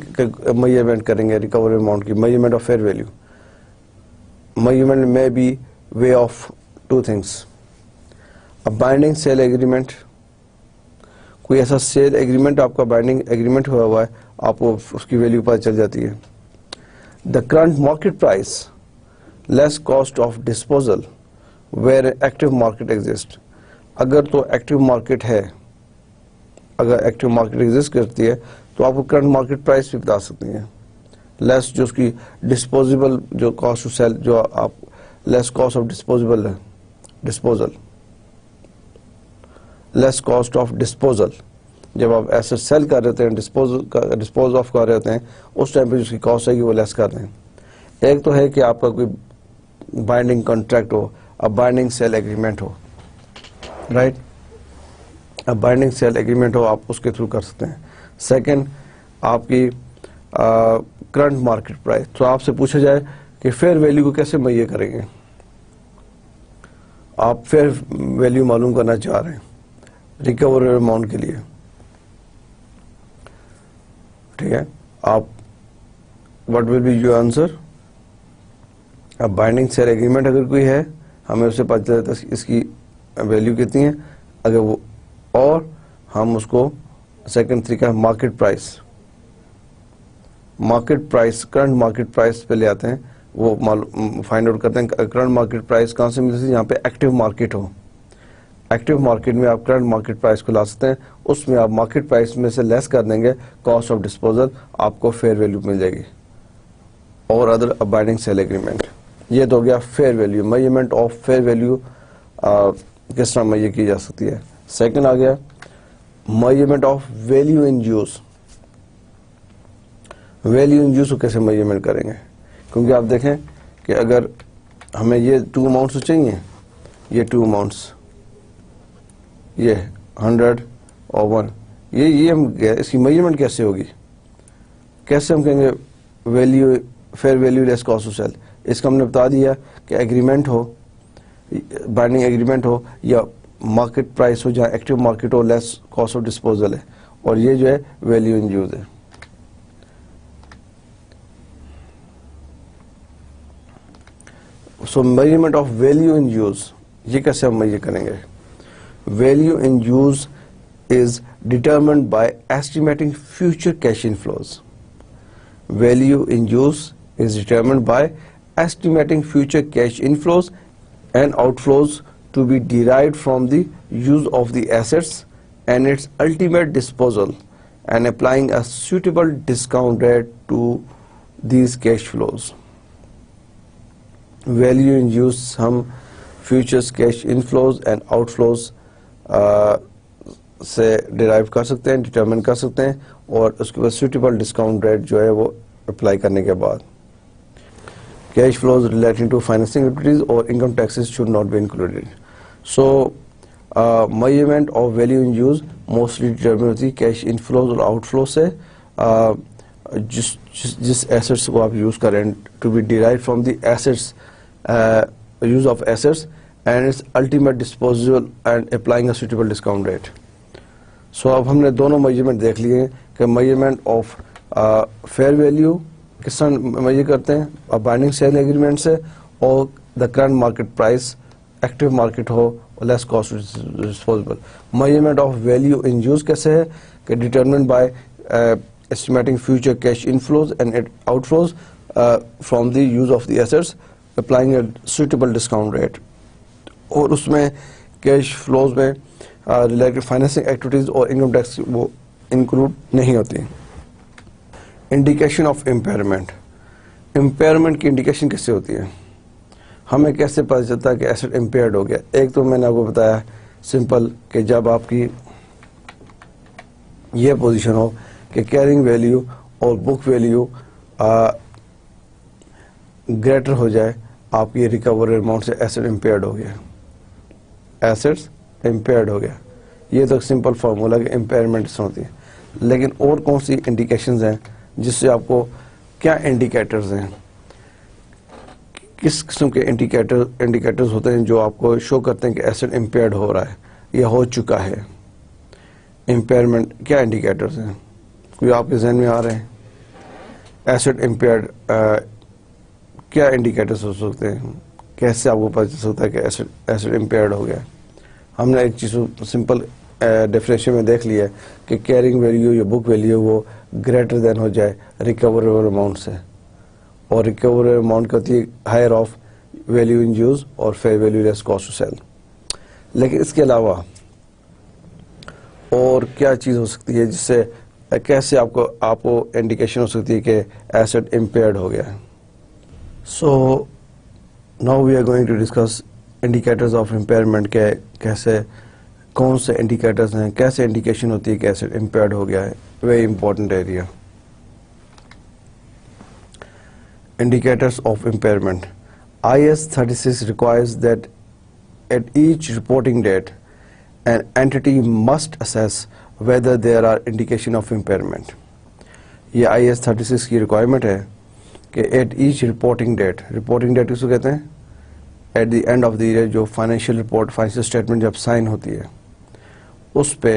میجرمنٹ کریں گے ریکوری اماؤنٹ کی؟ Measurement of fair value. Measurement میں by way of two things. Binding sale agreement. کوئی ایسا سیل ایگریمنٹ آپ کا بائنڈنگ ایگریمنٹ ہوا ہے, آپ کو اس کی ویلیو پتہ چل جاتی ہے. The current market price less cost of disposal where active market exist. اگر تو ایکٹیو مارکیٹ ہے, اگر ایکٹیو مارکیٹ ایگزسٹ کرتی ہے تو آپ کو کرنٹ مارکیٹ پرائز بھی بتا سکتی ہیں. لیس جو اس کی ڈسپوزیبل جو کاسٹ ٹو سیل, جو آپ لیس کاسٹ آف ڈسپوزیبل ہے, disposal less cost of disposal. جب آپ ایسے سیل کر رہے ہیں, ڈسپوز آف کر رہے ہیں, اس ٹائم پہ جو اس کی کاسٹ ہے وہ لیس کر دیں. ایک تو ہے کہ آپ کا کوئی بائنڈنگ کانٹریکٹ ہو, اب بائنڈنگ سیل ایگریمنٹ ہو, رائٹ, اب بائنڈنگ سیل ایگریمنٹ ہو, آپ اس کے تھرو کر سکتے ہیں. سیکنڈ, آپ کی کرنٹ مارکیٹ پرائز. تو آپ سے پوچھا جائے کہ فیئر ویلیو کو کیسے میجر کریں گے؟ آپ فیئر ویلیو معلوم کرنا چاہ رہے ہیں ریکوریبل اماؤنٹ کے لیے, ٹھیک ہے. آپ what will be your answer? اب بائنڈنگ سیل ایگریمنٹ اگر کوئی ہے, ہمیں اسے پتہ چلتا ہے اس کی ویلیو کتنی ہے, اگر وہ, اور ہم اس کو سیکنڈ طریقہ market price. Market price, current market price پہ لے آتے ہیں, وہ فائنڈ آؤٹ کرتے ہیں کرنٹ مارکیٹ پرائز کہاں سے ملتی ہے, یہاں پہ ایکٹیو مارکیٹ ہو. ایکٹیو مارکیٹ میں آپ کرنٹ مارکیٹ پرائز کو لا سکتے ہیں, اس میں آپ مارکیٹ پرائز میں سے لیس کر دیں گے کاسٹ آف ڈسپوزل, آپ کو فیئر ویلیو مل جائے گی. اور ادر بائنڈنگ سیل ایگریمنٹ. یہ تو ہو گیا fair value. Measurement of fair value کس طرح میجر کی جا سکتی ہے. سیکنڈ آ گیا measurement of value in use. Value in use کو کیسے میجرمنٹ کریں گے؟ کیونکہ آپ دیکھیں کہ اگر ہمیں یہ ٹو اماؤنٹس چاہیے, یہ ٹو اماؤنٹس, یہ 100 اور 1, یہ ہم اس کی میجرمنٹ کیسے ہوگی؟ کیسے ہم کہیں گے value fair value less cost to sell? اس کا ہم نے بتا دیا کہ ایگریمنٹ ہو, بائنڈنگ ایگریمنٹ ہو, یا مارکیٹ پرائس ہو جہاں ایکٹیو مارکیٹ ہو, لیس کاسٹ آف ڈسپوزل ہے, اور یہ جو ہے ویلیو ان یوز ہے. So measurement of value in use, یہ کیسے ہم میجر کریں گے؟ Value in use is determined by estimating future cash inflows. Value in use is determined by estimating future cash inflows and outflows to be derived from the use of the assets and its ultimate disposal, and applying a suitable discount rate to these cash flows. Value in use ہم futures cash inflows and outflows سے derive کر سکتے ہیں, determine کر سکتے ہیں, اور اس کے بعد سوٹیبل ڈسکاؤنٹ ریٹ جو ہے وہ اپلائی کرنے کے بعد. Cash flows relating to financing activities اور income taxes should not be included. So measurement of value in use mostly determine ہوتی ہے کیش انفلوز اور آؤٹ فلو سے. جس ایسٹس کو آپ یوز کریں to be derive from the assets use of assets and its ultimate disposal and applying a suitable discount rate. So اب ہم نے دونوں میجرمنٹ دیکھ لیے کہ میجرمنٹ آف فیئر ویلیو کس طرح میجر کرتے ہیں بائنڈنگ سیل ایگریمنٹ سے, اور دا current market price active market ہو less cost disposable. Measurement of value in use کیسے ہے کہ determined by estimating future cash inflows and outflows from the use of the assets, applying a suitable discount rate. اور اس میں cash flows میں related financing activities اور income tax وہ include نہیں ہوتی. Indication of impairment. امپیئرمنٹ کی indication کیسے ہوتی ہے, ہمیں کیسے پتہ چلتا ہے کہ ایسٹ امپیئرڈ ہو گیا؟ ایک تو میں نے آپ کو بتایا سمپل کہ جب آپ کی یہ پوزیشن ہو کہ کیرنگ ویلیو اور بک ویلیو گریٹر ہو جائے, آپ کی ریکور اماؤنٹ سے ایسٹ امپیئرڈ ہو گیا, ایسٹس امپیئرڈ ہو گیا. یہ تو سمپل فارمولا کہ امپیئرمنٹ ہوتی ہے. لیکن اور کون سی انڈیکیشنز ہیں جس سے آپ کو کیا انڈیکیٹرز ہیں, کس قسم کے انڈیکیٹرز ہوتے ہیں جو آپ کو شو کرتے ہیں کہ ایسٹ امپیئرڈ ہو رہا ہے یا ہو چکا ہے؟ امپیئرمنٹ کیا انڈیکیٹرز ہیں, کوئی آپ کے ذہن میں آ رہے ہیں؟ ایسٹ امپیئرڈ کیا انڈیکیٹرز ہو سکتے ہیں, کیسے آپ کو پتہ چل سکتا ہے کہ ایسٹ امپیئرڈ ہو گیا؟ ہم نے ایک چیز سمپل ڈیفینیشن میں دیکھ لیا ہے کہ کیرنگ ویلیو یا بک ویلیو وہ گریٹر دین ہو جائے ریکوریبل اماؤنٹ سے, اور ریکوریبل اماؤنٹ ہوتی ہے higher of value in use اور fair value less cost to sell. لیکن اس کے علاوہ اور کیا چیز ہو سکتی ہے جس سے کیسے آپ کو انڈیکیشن ہو سکتی ہے کہ ایسٹ امپیئرڈ ہو گیا ہے؟ So now we are going to discuss indicators of impairment کے کیسے کون سے انڈیکیٹرز ہیں, کیسے انڈیکیشن ہوتی ہے کہ ایسٹ امپیئرڈ ہو گیا ہے. Very important area. Indicators of impairment. IAS 36 requires that at each reporting date, an entity must assess whether there are indication of impairment. یہ IAS 36 کی ریکوائرمنٹ ہے کہ at each reporting date کس کو کہتے ہیں؟ at the end of the year جو financial report financial statement جب سائن ہوتی ہے اس پہ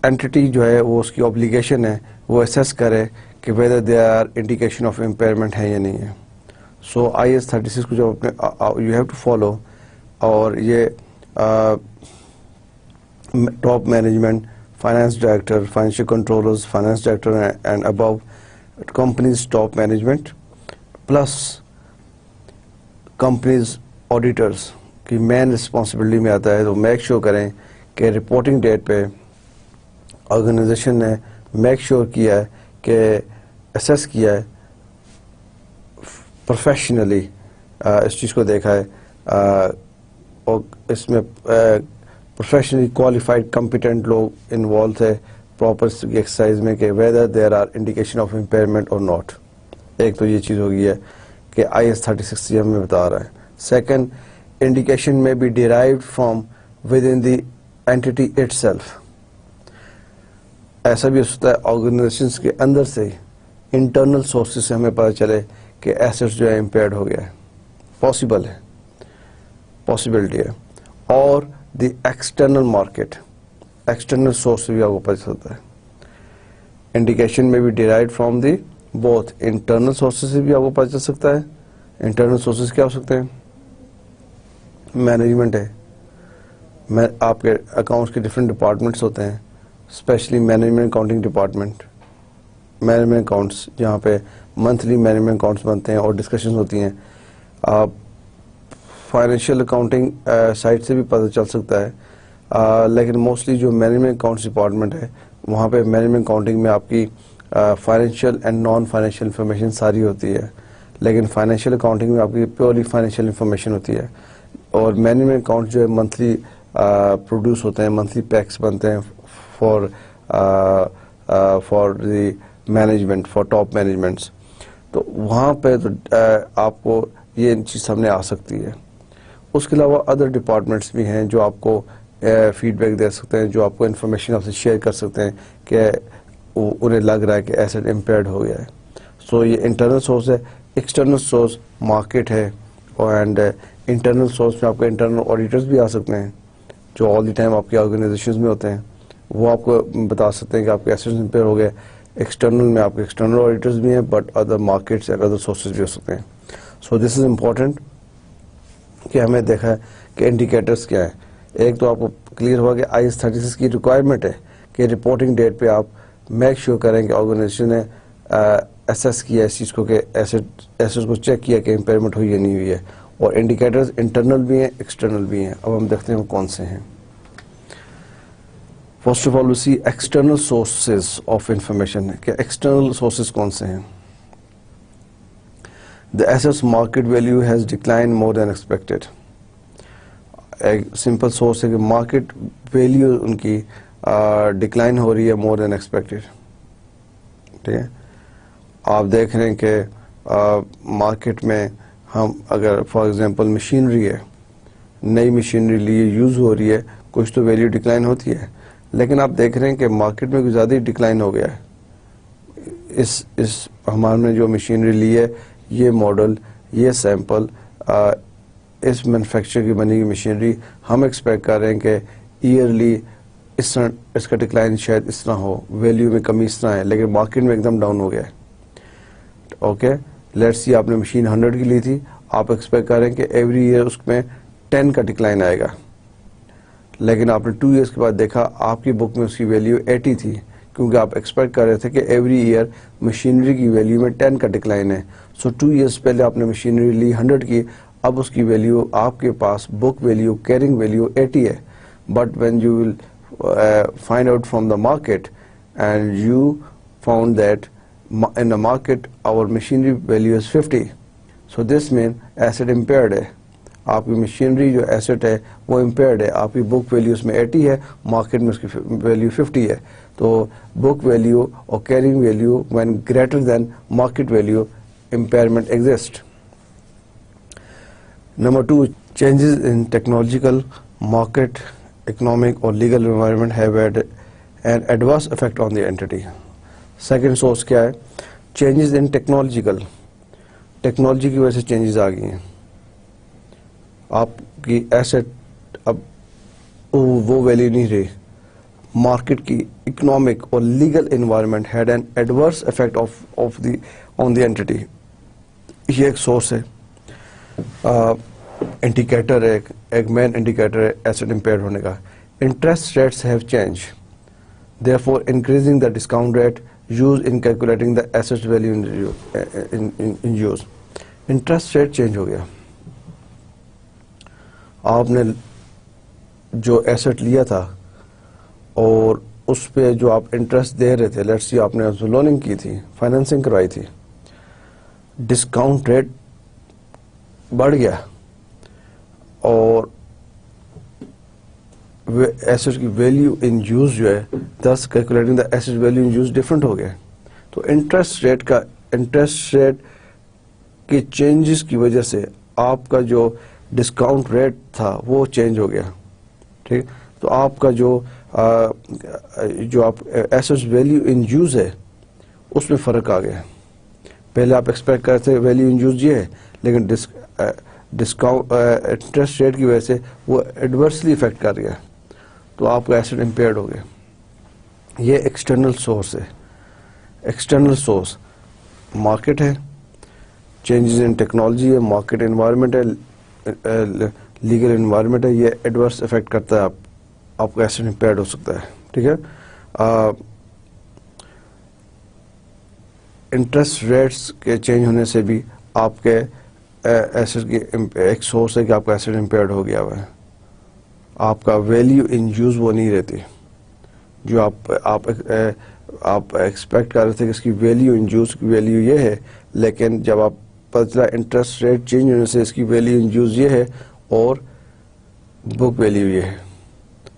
اینٹی جو ہے وہ اس کی اوبلیگیشن ہے وہ اسیس کرے کہ whether there are indication of impairment ہے یا نہیں ہے. سو IAS 36 کو جو اپنے you have to follow, اور یہ top management, finance director, financial controllers, finance director and above companies top management plus companies auditors کی مین رسپانسبلٹی میں آتا ہے. تو میک شور کریں کہ رپورٹنگ ڈیٹ پہ آرگنائزیشن نے میک شور کیا ہے کہ اسیس کیا ہے پروفیشنلی, اس چیز کو دیکھا ہے اور اس میں پروفیشنلی کوالیفائڈ کمپیٹنٹ لوگ انوالو تھے پراپر ایکسرسائز میں کہ whether there are indication of impairment or not. ایک تو یہ چیز ہو گئی ہے کہ IAS 36 یہ ہمیں بتا رہا ہے. Second, indication may be derived from within the entity itself. ایسا بھی ہو سکتا ہے آرگنائزیشنس کے اندر سے انٹرنل سورسز سے ہمیں پتہ چلے کہ ایسٹس جو ہے امپیئرڈ ہو گیا ہے. پاسبل ہے, پاسبلٹی ہے. اور the external market, external source سے بھی آپ کو پتہ چلتا ہے. انڈیکیشن میں بھی derived from the both internal sources سے بھی آپ کو پتہ چل سکتا ہے. انٹرنل سورسز کیا ہو سکتے ہیں؟ مینجمنٹ ہے, آپ کے اکاؤنٹس کے ڈفرینٹ ڈپارٹمنٹس ہوتے ہیں, especially management accounting department, management accounts جہاں پہ منتھلی مینجمنٹ اکاؤنٹس بنتے ہیں اور ڈسکشنز ہوتی ہیں. فائنینشیل اکاؤنٹنگ سائٹ سے بھی پتہ چل سکتا ہے, لیکن موسٹلی جو مینجمنٹ اکاؤنٹس ڈپارٹمنٹ ہے وہاں پہ مینجمنٹ اکاؤنٹنگ میں آپ کی financial and non financial information ساری ہوتی ہے, لیکن فائنینشیل اکاؤنٹنگ میں آپ کی پیورلی فائنینشیل انفارمیشن ہوتی ہے. اور مینجمنٹ اکاؤنٹ جو ہے منتھلی پروڈیوس ہوتے ہیں, منتھلی پیکس بنتے ہیں for the management, for top managements. تو وہاں پہ تو آپ کو یہ چیز سامنے آ سکتی ہے. اس کے علاوہ ادر ڈپارٹمنٹس بھی ہیں جو آپ کو فیڈ بیک دے سکتے ہیں, جو آپ کو انفارمیشن آپ سے شیئر کر سکتے ہیں کہ انہیں لگ رہا ہے کہ ایسٹ امپیئرڈ ہو گیا ہے. سو یہ انٹرنل سورس ہے. ایکسٹرنل سورس مارکیٹ ہے, اینڈ انٹرنل سورس میں آپ کے انٹرنل آڈیٹرز بھی آ سکتے ہیں جو آل دی ٹائم آپ کی آرگنائزیشنز میں ہوتے ہیں, وہ آپ کو بتا سکتے ہیں کہ آپ کے ایسٹس امپیئر ہو گئے. ایکسٹرنل میں آپ کے ایکسٹرنل آڈیٹرز بھی ہیں, but other markets and other sources بھی ہو سکتے ہیں. سو دس از امپورٹنٹ کہ ہمیں دیکھا ہے کہ انڈیکیٹرز کیا ہیں. ایک تو آپ کو کلیئر ہوا کہ IAS 36 کی ریکوائرمنٹ ہے کہ رپورٹنگ ڈیٹ پہ آپ میک شیور کریں کہ آرگنائزیشن نے اسیس کیا اس چیز کو کہ ایسٹ کو چیک کیا کہ امپیئرمنٹ ہوئی یا نہیں ہوئی ہے. اور انڈیکیٹرز انٹرنل بھی ہیں ایکسٹرنل بھی ہیں. اب ہم دیکھتے ہیں وہ کون سے ہیں. First of all we see external sources of information کہ ایکسٹرنل سورسز کون سے ہیں. The assets market value has declined more than expected. ایک سمپل سورس ہے کہ مارکیٹ ویلیو ان کی ڈکلائن ہو رہی ہے مور دین ایکسپیکٹڈ. ٹھیک ہے, آپ دیکھ رہے ہیں کہ مارکیٹ میں ہم اگر فار ایگزامپل مشینری ہے, نئی مشینری لیے یوز ہو رہی ہے, کچھ تو ویلیو ڈکلائن ہوتی ہے, لیکن آپ دیکھ رہے ہیں کہ مارکیٹ میں کچھ زیادہ ہی ڈکلائن ہو گیا ہے. اس ہمارے نے جو مشینری لی ہے, یہ ماڈل, یہ سیمپل, اس مینوفیکچر کی بنی ہوئی مشینری, ہم ایکسپیکٹ کر رہے ہیں کہ ایئرلی اس کا ڈکلائن شاید اس طرح ہو, ویلیو میں کمی اس طرح ہے, لیکن مارکیٹ میں ایک دم ڈاؤن ہو گیا ہے. اوکے, لیٹس سی آپ نے مشین 100 کی لی تھی, آپ ایکسپیکٹ کر رہے ہیں کہ ایوری ایئر اس میں 10 کا ڈکلائن آئے گا, لیکن آپ نے 2 ایئرس کے بعد دیکھا آپ کی بک میں اس کی ویلیو 80 تھی, کیونکہ آپ ایکسپیکٹ کر رہے تھے کہ ایوری ایئر مشینری کی ویلیو میں 10 کا ڈکلائن ہے. سو 2 ایئرس پہلے آپ نے مشینری لی 100 کی, اب اس کی ویلیو آپ کے پاس بک ویلیو کیرنگ ویلیو 80 ہے. But when you will find out from the market and you found that in the market our machinery value is 50, so this mean asset impaired ہے. آپ کی مشینری جو asset ہے وہ impaired ہے. آپ کی بک ویلیو اس میں 80 ہے, مارکیٹ میں اس کی ویلیو 50 ہے. تو بک ویلیو اور carrying value when greater than market value impairment exist. Number 2, changes in technological, market, economic or legal environment have had an adverse effect on the entity. Second source کیا ہے, changes in technological, technology کی وجہ سے changes آ گئی ہیں. آپ کی asset اب وہ ویلیو نہیں رہی. مارکیٹ کی اکنامک اور legal environment had an adverse effect on the entity. یہ ایک سورس ہے, انڈیکیٹر ہے, ایک مین انڈیکیٹر ہے ایسٹ امپیئر ہونے کا. Interest rates have changed, therefore increasing the discount rate used in calculating the asset value in use. Interest rate change ہو گیا. آپ نے جو ایسٹ لیا تھا اور اس پہ جو آپ انٹرسٹ دے رہے تھے, لیٹس سی آپ نے لوننگ کی تھی, فائنینسنگ کروائی تھی, ڈسکاؤنٹ ریٹ بڑھ گیا اور ایسٹ کی ویلیو ان یوز جو ہے, this calculating the asset value in use different ہو گیا. تو انٹرسٹ ریٹ کے چینجز کی وجہ سے آپ کا جو ڈسکاؤنٹ ریٹ تھا وہ چینج ہو گیا. ٹھیک, تو آپ کا جو آپ ایسٹ ویلیو ان یوز ہے اس میں فرق آ گیا. پہلے آپ ایکسپیکٹ کرتے تھے ویلیو ان یوز یہ ہے, لیکن ڈسکاؤنٹ انٹرسٹ ریٹ کی وجہ سے وہ ایڈورسلی افیکٹ کر گیا, تو آپ کا ایسٹ امپیئرڈ ہو گیا. یہ ایکسٹرنل سورس ہے. ایکسٹرنل سورس مارکیٹ ہے, چینجز ان ٹیکنالوجی ہے, مارکیٹ انوائرمنٹ ہے, لیگل انوائرمنٹ ہے, یہ ایڈورس افیکٹ کرتا ہے, آپ کا ایسٹ امپیئرڈ ہو سکتا ہے. ٹھیک ہے, انٹرسٹ ریٹس کے چینج ہونے سے بھی آپ کے ایسٹ کی ایک سورس ہے کہ آپ کا ایسٹ امپیئرڈ ہو گیا ہوا ہے. آپ کا ویلیو ان یوز وہ نہیں رہتی جو آپ ایکسپیکٹ کر رہے تھے کہ اس کی ویلیو ان یوز کی ویلیو یہ ہے, لیکن جب آپ پتہ چلا انٹرسٹ ریٹ چینج ہونے سے اس کی ویلیو ان یوز یہ ہے اور بک ویلیو یہ ہے,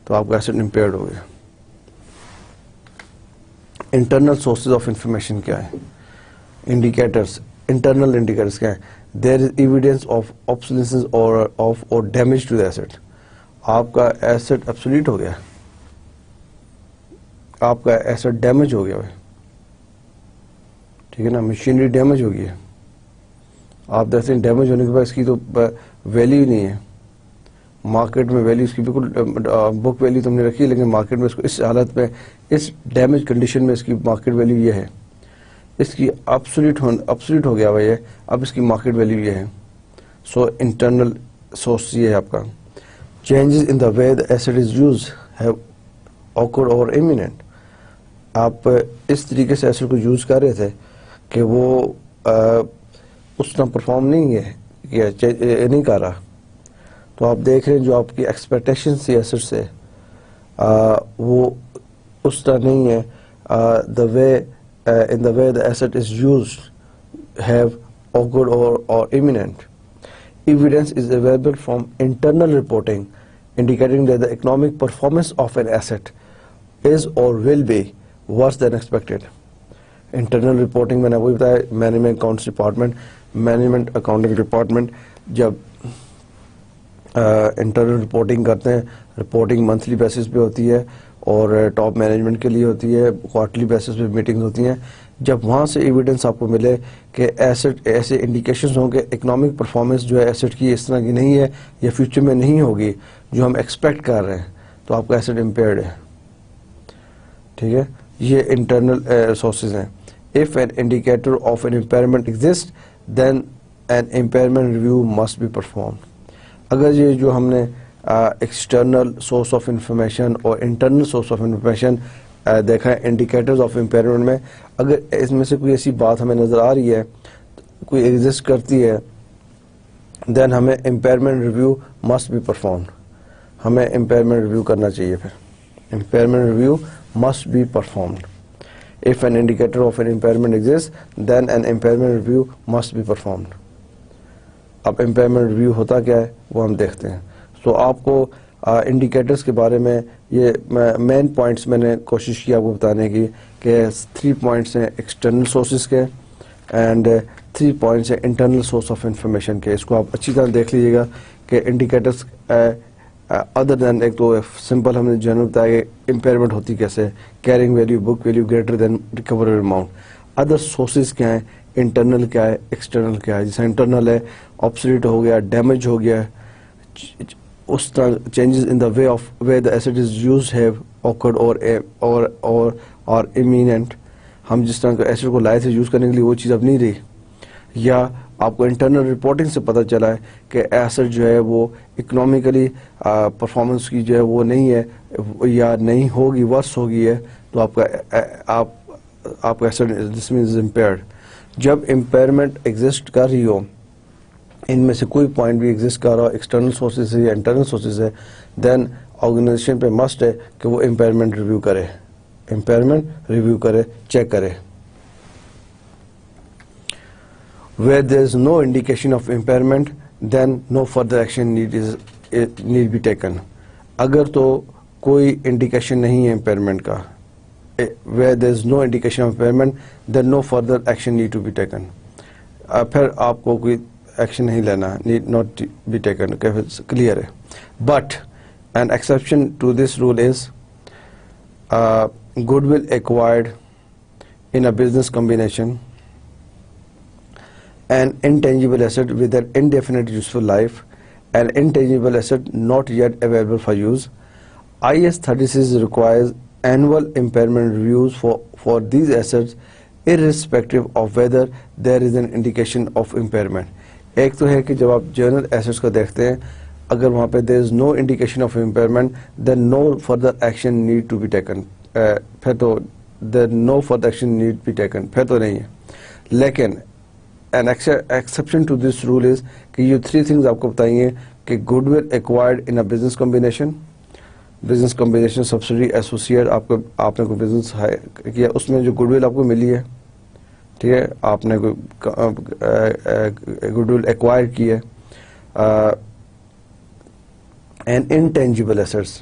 تو آپ کا ایسٹ امپیئرڈ ہو گیا. انٹرنل سورسز آف انفارمیشن کیا ہے؟ انڈیکیٹرز. انٹرنل انڈیکیٹرز کیا ہیں؟ دیر از ایویڈینس آف obsolescence اور ڈیمیج ٹو دا ایسٹ. آپ کا ایسٹ obsolete ہو گیا, آپ کا ایسٹ ڈیمیج ہو گیا ہے, ٹھیک ہے نا, مشینری ڈیمیج ہو گئی ہے. آپ دیکھتے ہیں ڈیمیج ہونے کے بعد اس کی تو ویلیو نہیں ہے مارکیٹ میں, ویلیو اس کی بالکل بک ویلیو تم نے رکھی لیکن مارکیٹ میں اس کو اس حالت میں, اس ڈیمیج کنڈیشن میں اس کی مارکیٹ ویلیو یہ ہے, اس کی obsolete ہو گیا بھائی, اب اس کی مارکیٹ ویلیو یہ ہے. سو انٹرنل سورس یہ ہے آپ کا. Changes in the way the asset is used have occurred or imminent. آپ اس طریقے سے ایسٹ کو یوز کر رہے تھے کہ وہ اس طرح پرفارم نہیں ہے, نہیں کر رہا, تو آپ دیکھ رہے ہیں جو آپ کی ایکسپیکٹیشن تھی ایسٹ سے وہ اس طرح نہیں ہے. دا وے in the way the asset is used have occurred or imminent. Evidence is available from internal reporting indicating that the economic performance of an asset is or will be worse than expected. Internal reporting میں نے وہی بتایا, management accounts department, management accounting department جب internal reporting کرتے ہیں, reporting monthly basis پہ ہوتی ہے اور ٹاپ مینجمنٹ کے لیے ہوتی ہے, کوارٹرلی بیسس پہ میٹنگز ہوتی ہیں. جب وہاں سے ایویڈنس آپ کو ملے کہ ایسٹ ایسے انڈیکیشنز ہوں کہ اکنامک پرفارمنس جو ہے ایسٹ کی اس طرح کی نہیں ہے یا فیوچر میں نہیں ہوگی جو ہم ایکسپیکٹ کر رہے ہیں, تو آپ کا ایسٹ امپیئرڈ ہے, ٹھیک ہے. یہ انٹرنل سورسز ہیں. If an indicator of an impairment exists, then an impairment review must be performed. اگر یہ جو ہم نے ایکسٹرنل سورس آف انفارمیشن اور انٹرنل سورس آف انفارمیشن دیکھا ہے انڈیکیٹرز آف امپیئرمنٹ میں, اگر اس میں سے کوئی ایسی بات ہمیں نظر آ رہی ہے, کوئی ایگزسٹ کرتی ہے, دین ہمیں impairment review must be performed, ہمیں امپیئرمنٹ ریویو کرنا چاہیے. پھر impairment review must be performed. If an indicator of an impairment exists, then an impairment review must be performed. اب امپیئرمنٹ ریویو ہوتا کیا ہے وہ ہم دیکھتے ہیں. سو آپ کو انڈیکیٹرز کے بارے میں یہ مین پوائنٹس میں نے کوشش کی آپ کو بتانے کی کہ 3 پوائنٹس ہیں ایکسٹرنل سورسز کے اینڈ 3 پوائنٹس ہیں انٹرنل سورس آف انفارمیشن کے. اس کو آپ اچھی طرح دیکھ لیجیے گا کہ انڈیکیٹرز ادر دین, ایک تو سمپل ہم نے جنرل بتایا کہ امپیئرمنٹ ہوتی کیسے, carrying value, book value greater than recoverable amount. Other sources کیا ہیں, انٹرنل کیا ہے, ایکسٹرنل کیا ہے. جیسے انٹرنل ہے obsolete ہو گیا, ڈیمیج ہو گیا, اس طرح changes in the way of way the asset is used have occurred or imminent. ہم جس طرح ایسٹ کو لائے تھے یوز کرنے کے لیے وہ چیز اب نہیں رہی, یا آپ کو انٹرنل رپورٹنگ سے پتہ چلا ہے کہ ایسٹ جو ہے وہ اکنامیکلی پرفارمنس کی جو ہے وہ نہیں ہے یا نہیں ہوگی, ورس ہوگی ہے, تو آپ کا ایسٹ دس مینز امپیئرڈ. جب امپیئرمنٹ ایگزسٹ کر رہی ہو, ان میں سے کوئی پوائنٹ بھی ایگزسٹ کر رہا ہو, ایکسٹرنل سورسز ہے یا انٹرنل سورسز ہے, دین آرگنائزیشن پہ مسٹ ہے کہ وہ امپیئرمنٹ ریویو کرے, امپیئرمنٹ ریویو کرے, چیک کرے. Where there is no indication of impairment, then no further action need be taken. اگر تو کوئی انڈیکیشن نہیں ہے امپیئرمنٹ کا, where there is no indication of impairment, then no further action need to be taken. پھر آپ کو کوئی ایکشن نہیں لینا, need not be taken, clear ہے. But an exception to this rule is goodwill acquired in a business combination, an intangible asset with an indefinite useful life, an intangible asset not yet available for use. IAS 36 requires annual impairment reviews for these assets irrespective of whether there is an indication of impairment. ایک تو ہے کہ جب آپ general assets کو دیکھتے ہیں, اگر وہاں پہ there is no indication of impairment, then no further action need to be taken. پھر تو no further action need be taken, پھر تو نہیں ہے. لیکن an exception to this rule is کہ یہ 3 things آپ کو بتائیں گے کہ goodwill acquired in a business combination, business combination subsidiary associate, آپ نے کوئی بزنس کیا, اس میں جو goodwill آپ کو ملی ہے, ٹھیک ہے, آپ نے کوئی goodwill acquire کی ہے, and intangible assets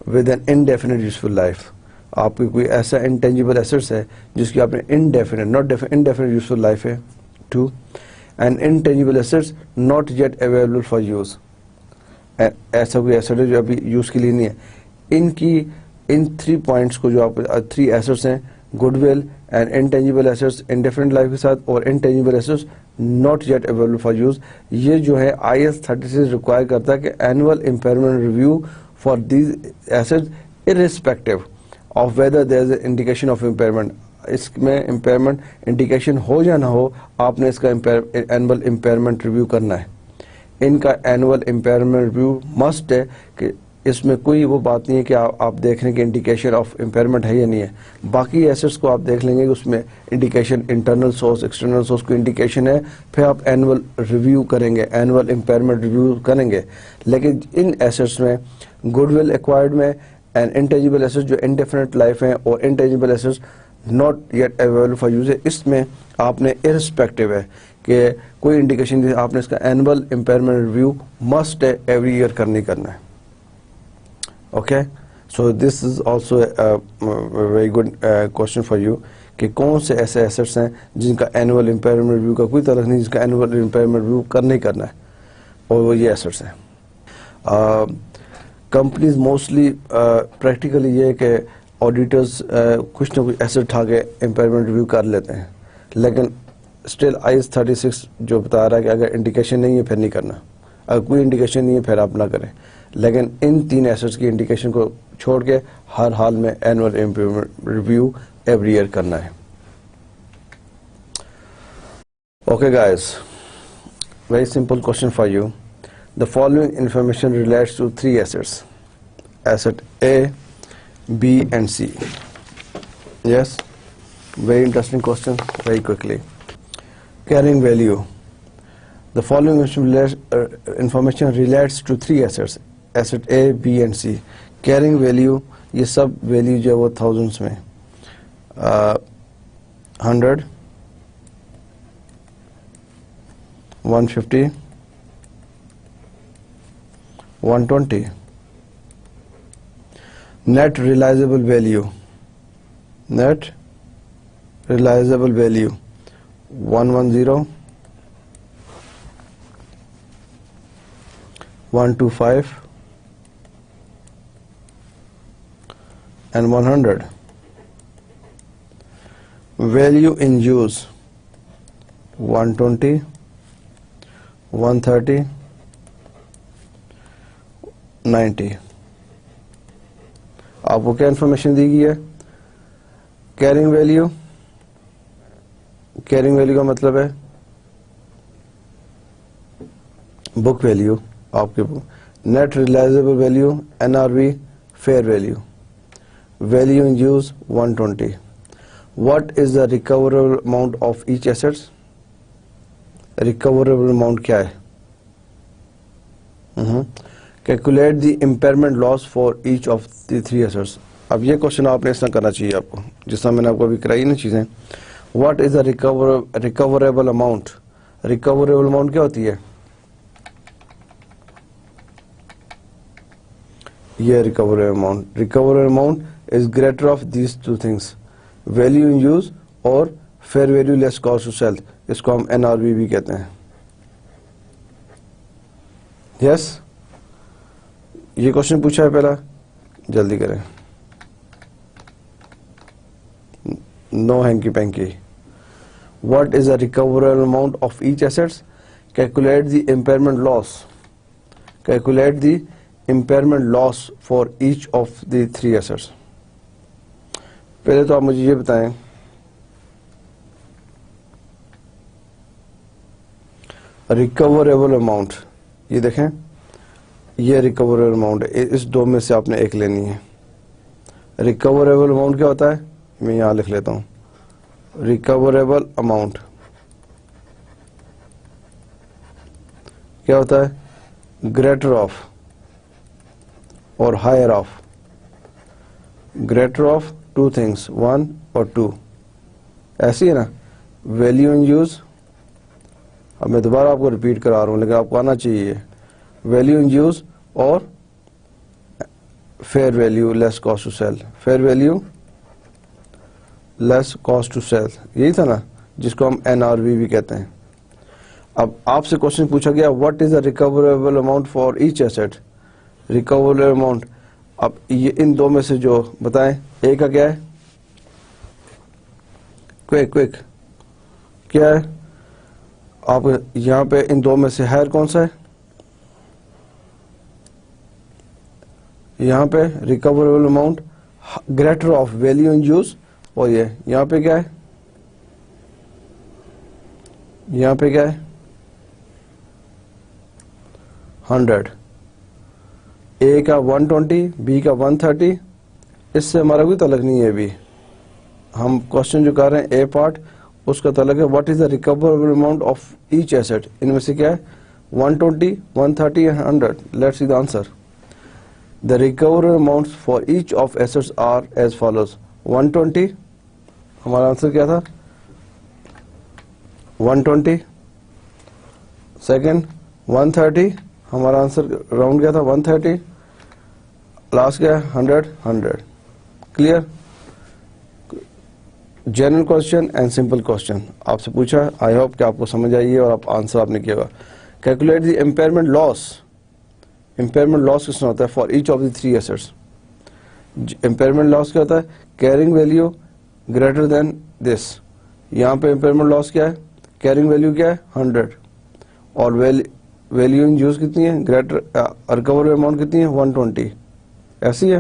with an indefinite useful life. آپ کی کوئی ایسا انٹینجیبل ایسٹس ہے جس کی آپ نے indefinite یوزفل لائف ہے, 2 and intangible assets not yet available for use. ایسا کوئی ایسٹ ہے جو ابھی یوز کے لیے نہیں ہے. ان 3 پوائنٹس کو جو آپ 3 ایسٹس ہیں, good will end intangible assets indifferent life کے ساتھ, اور intangible assets not yet available for use, یہ جو ہے IAS 36 ریکوائر کرتا ہے کہ annual impairment review for these assets irrespective of whether there is an indication of impairment. اس میں امپیئرمنٹ انڈیکیشن ہو یا نہ ہو, آپ نے اس کا اینول امپیئرمنٹ ریویو کرنا ہے. ان کا اینول امپیئرمنٹ ریویو مسٹ ہے کہ اس میں کوئی وہ بات نہیں ہے کہ آپ دیکھ لیں کہ انڈیکیشن آف امپیئرمنٹ ہے یا نہیں ہے. باقی ایسٹس کو آپ دیکھ لیں گے کہ اس میں indication internal source external source کو انڈیکیشن ہے, پھر آپ اینول ریویو کریں گے, اینول امپیئرمنٹ ریویو کریں گے. لیکن ان ایسٹس میں گڈ ول ایکوائرڈ میں اینڈ انٹینجیبل ایسٹس جو انڈیفرنٹ لائف ہیں, اور intangible assets not yet available for use ہے, اس میں آپ نے ارسپیکٹو ہے کہ کوئی انڈیکیشن آپ نے اس کا اینول امپیئرمنٹ ریویو مسٹ ہے ایوری ایئر کرنا ہے. Okay, so this is also very good question for you کہ کون سے ایسے ایسٹس ہیں جن کا اینول امپیئرمنٹ ریویو کا کوئی تعلق نہیں, جس کا اینول امپیئرمنٹ ریویو کرنا ہی کرنا ہے, اور وہ یہ ایسٹس ہیں. کمپنیز موسٹلی پریکٹیکلی یہ ہے کہ آڈیٹرز کچھ نہ کچھ ایسٹ اٹھا کے امپیئرمنٹ ریویو کر لیتے ہیں, لیکن اسٹل IAS 36 جو بتا رہا ہے کہ اگر انڈیکیشن نہیں ہے پھر نہیں کرنا, اگر کوئی انڈیکیشن نہیں ہے پھر آپ نہ کریں. لیکن ان 3 ایسٹس کی انڈیکیشن کو چھوڑ کے ہر حال میں annual impairment review every year کرنا ہے. Okay guys, very simple question for you. The following information relates to 3 assets, asset A, B and C. Yes, very interesting question, very quickly. Carrying value. The following information relates to 3 assets, asset A, B and C. Carrying value, یہ سب value جو ہے وہ thousands میں, 100, 150, 120. Net realizable value, 110, 125 and 100. Value in use, 120, 130, 90. آپ کو کیا information دی گئی ہے؟ کیرنگ ویلیو, کیرنگ ویلیو کا مطلب ہے بک ویلیو آپ کے. Net realizable value NRV fair value. Value in use 120. What is the recoverable amount of each assets? Recoverable amount کیا ہے؟ Calculate the impairment loss for each of the 3 assets. اب یہ question آپ نے اس طرح کرنا چاہیے آپ کو, جس طرح میں نے آپ کو ابھی کرائی نا چیزیں. What is the recoverable amount? Recoverable amount کیا ہوتی ہے؟ یہ recoverable amount. Recoverable amount is greater of these 2 things. Value in use اور fair value less cost to sell. اس کو ہم NRV بھی کہتے ہیں. Yes? یہ کوشچن پوچھا ہے پہلا, جلدی کریں, no hanky panky. What is the recoverable amount of each assets? Calculate the impairment loss. Calculate the impairment loss for each of the 3 assets. پہلے تو آپ مجھے یہ بتائیں, ریکوریبل اماؤنٹ, یہ دیکھیں یہ ریکوریبل اماؤنٹ ہے, اس 2 میں سے آپ نے ایک لینی ہے. ریکوریبل اماؤنٹ کیا ہوتا ہے؟ میں یہاں لکھ لیتا ہوں. ریکوریبل اماؤنٹ کیا ہوتا ہے؟ Greater of or higher of. Greater of 2 things, 1 اور 2. ایسی ہے نا. ویلیو ان یوز, اب میں دوبارہ آپ کو ریپیٹ کرا رہا ہوں لیکن آپ کو آنا چاہیے. ویلیو ان یوز اور fair value less cost to sell. Fair value less cost to sell, یہی تھا نا جس کو ہم NRV بھی کہتے ہیں. اب آپ سے کوشچن پوچھا گیا what is the recoverable amount for each asset, recoverable amount. اب یہ ان دو میں سے جو بتائیں, اے کا کیا ہے, کوئک کیا ہے آپ یہاں پہ ان دو میں سے ہائر کون سا ہے, یہاں پہ recoverable amount greater of value in use, اور یہ یہاں پہ کیا ہے, یہاں پہ کیا ہے 100, اے کا 120 بی کا 130, اس سے ہمارا کوئی تعلق نہیں ہے. ابھی ہم کوشچن جو کر رہے ہیں اے پارٹ, اس کا تعلق ہے what is the recoverable amount of each asset. ان میں سے کیا ہے 120 130 and 100. Let's see the answer. The recoverable amounts for each of assets are as follows. 120, ہمارا آنسر کیا تھا 120. سیکنڈ 130, ہمارا آنسر راؤنڈ کیا تھا 130. لاسٹ کیا ہے 100. Clear. General question and simple question آپ سے پوچھا, آئی ہوپ کہ آپ کو سمجھ آئیے اور آپ آنسر آپ نے کیا ہوگا. Calculate the impairment loss. Impairment loss کس میں ہوتا ہے for each of the 3 assets. Impairment loss کیا ہوتا ہے, carrying value greater than this. یہاں پہ امپیئرمنٹ لاس کیا ہے, کیرنگ ویلیو کیا ہے 100, اور ویلیو ان یوز کتنی ہے, گریٹر ریکوریبل اماؤنٹ کتنی ہے 120. ایسی ہے.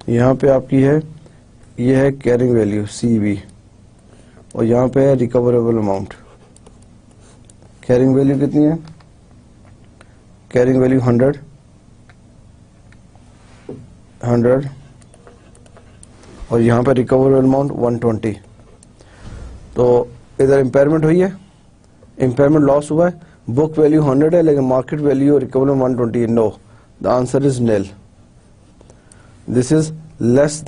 یہاں پہ آپ کی ہے, یہ ہے کیرنگ ویلیو سی بی, اور یہاں پہ ہے ریکوریبل اماؤنٹ. کیرنگ ویلیو کتنی ہے, کیرنگ ویلیو 100, اور یہاں پہ ریکوریبل اماؤنٹ 120. تو ادھر امپیئرمنٹ ہوئی ہے, امپیئرمنٹ لاس ہوا ہے. بک ویلیو 100 ہے لیکن مارکیٹ ویلیو ریکوریبل 120 ہے. نو, the answer is Nile. This is less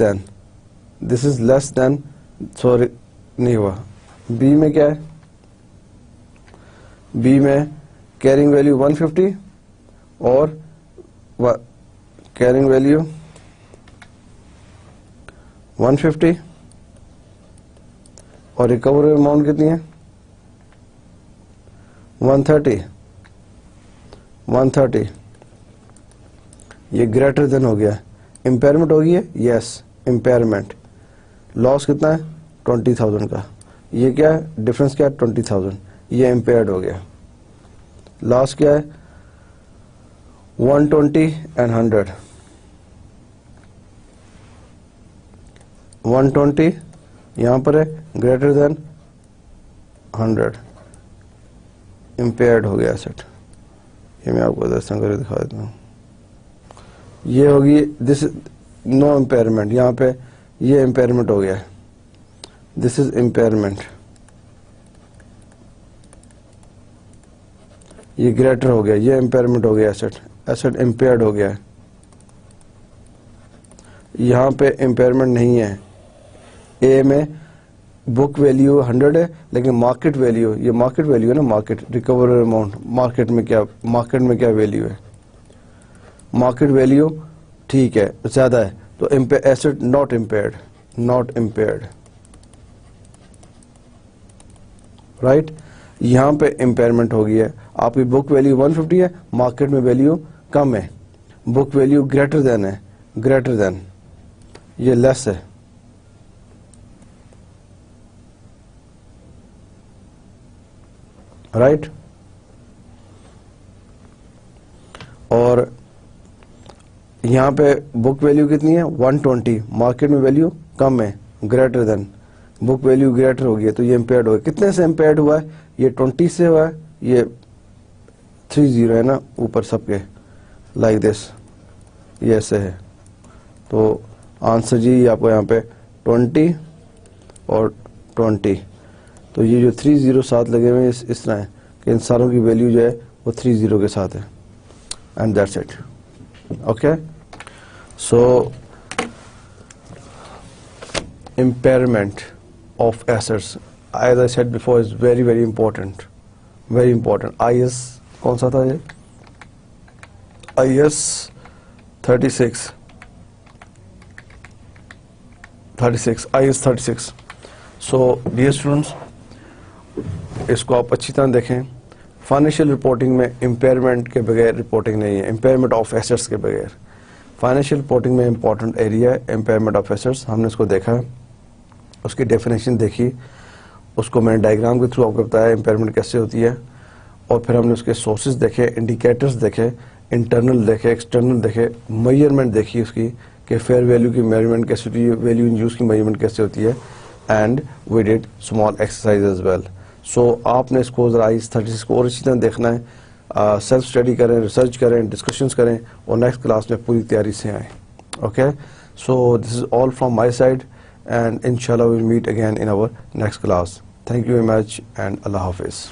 then, sorry نہیں ہوا. بی میں کیا ہے, بی میں کیرنگ ویلیو 150 اور کیرنگ ویلیو 150 اور ریکوریبل اماؤنٹ کتنی ہے 130. یہ گریٹر دین ہو گیا. امپیئرمنٹ ہو گئی ہے, یس امپیئرمنٹ. لاس کتنا ہے 20,000 کا. یہ کیا ہے, ڈفرنس کیا ہے 20,000. یہ امپیئرڈ ہو گیا. لاس کیا ہے 120 اینڈ 100. 120 یہاں پر ہے گریٹر دین 100. امپیئرڈ ہو گیا ایسٹ. یہ میں آپ کو دستان کر کے دکھا دیتا ہوں. یہ ہوگی دس نو امپیئرمنٹ. یہاں پہ یہ امپیئرمنٹ ہو گیا ہے. This is impairment. یہ گریٹر ہو گیا, یہ امپیئرمنٹ ہو گیا. ایسٹ امپیئرڈ ہو گیا ہے. یہاں پہ امپیئرمنٹ نہیں ہے. اے میں بک ویلیو 100 ہے لیکن مارکیٹ ویلیو, یہ مارکیٹ ویلیو ہے نا, مارکیٹ ریکوریبل اماؤنٹ. مارکیٹ میں کیا ویلیو ہے, مارکیٹ ویلیو ٹھیک ہے زیادہ ہے, تو ایسٹ ناٹ امپیئرڈ. رائٹ. یہاں پہ امپیئرمنٹ ہو گئی ہے. آپ کی بک ویلیو 150 ہے, مارکیٹ میں ویلیو کم ہے. بک ویلیو گریٹر دین, یہ لیس ہے. رائٹ. اور یہاں پہ بک ویلیو کتنی ہے 120, مارکیٹ میں ویلیو کم ہے, گریٹر دین. بک ویلیو گریٹر ہوگی ہے تو یہ امپیئرڈ ہوگا. کتنے سے امپیئرڈ ہوا ہے, یہ 20 سے ہوا ہے. یہ 30 ہے نا اوپر سب کے, لائک دس, یہ ایسے ہے. تو آنسر جی آپ کو یہاں پہ 20 اور 20. تو یہ جو 30 ساتھ لگے ہوئے ہیں اس طرح ہے کہ ان ساروں کی ویلیو جو ہے وہ 30 کے ساتھ ہے. And that's it. Okay. So impairment of assets, as I said before, is very very important. IS کون سا تھا یہ, IS 36 36 IAS 36. So dear students, اس کو آپ اچھی طرح دیکھیں. فائنینشیل رپورٹنگ میں امپیئرمنٹ کے بغیر رپورٹنگ نہیں ہے, امپیئرمنٹ آف ایسٹس کے بغیر. فائنینشیل رپورٹنگ میں امپورٹنٹ ایریا ہے امپیئرمنٹ آف ایسٹس. ہم نے اس کو دیکھا, اس کی ڈیفینیشن دیکھی, اس کو میں نے ڈائیگرام کے تھرو آپ کو بتایا امپیئرمنٹ کیسے ہوتی ہے, اور پھر ہم نے اس کے سورسز دیکھے, انڈیکیٹرز دیکھے, انٹرنل دیکھے, ایکسٹرنل دیکھے, میجرمنٹ دیکھی اس کی کہ فیئر ویلیو کی میجرمنٹ کیسے ہوتی ہے, ویلیو ان یوز کی میجرمنٹ کیسے ہوتی ہے, and we did small exercise as well. So آپ نے اس کو ذرا IAS 36 کو اور اچھی طرح دیکھنا ہے, سیلف اسٹڈی کریں, ریسرچ کریں, ڈسکشنز کریں, اور نیکسٹ کلاس میں پوری تیاری سے آئیں. Okay, so this is all from my side, and انشاءاللہ we'll meet again in our next class. Thank you very much and اللہ حافظ.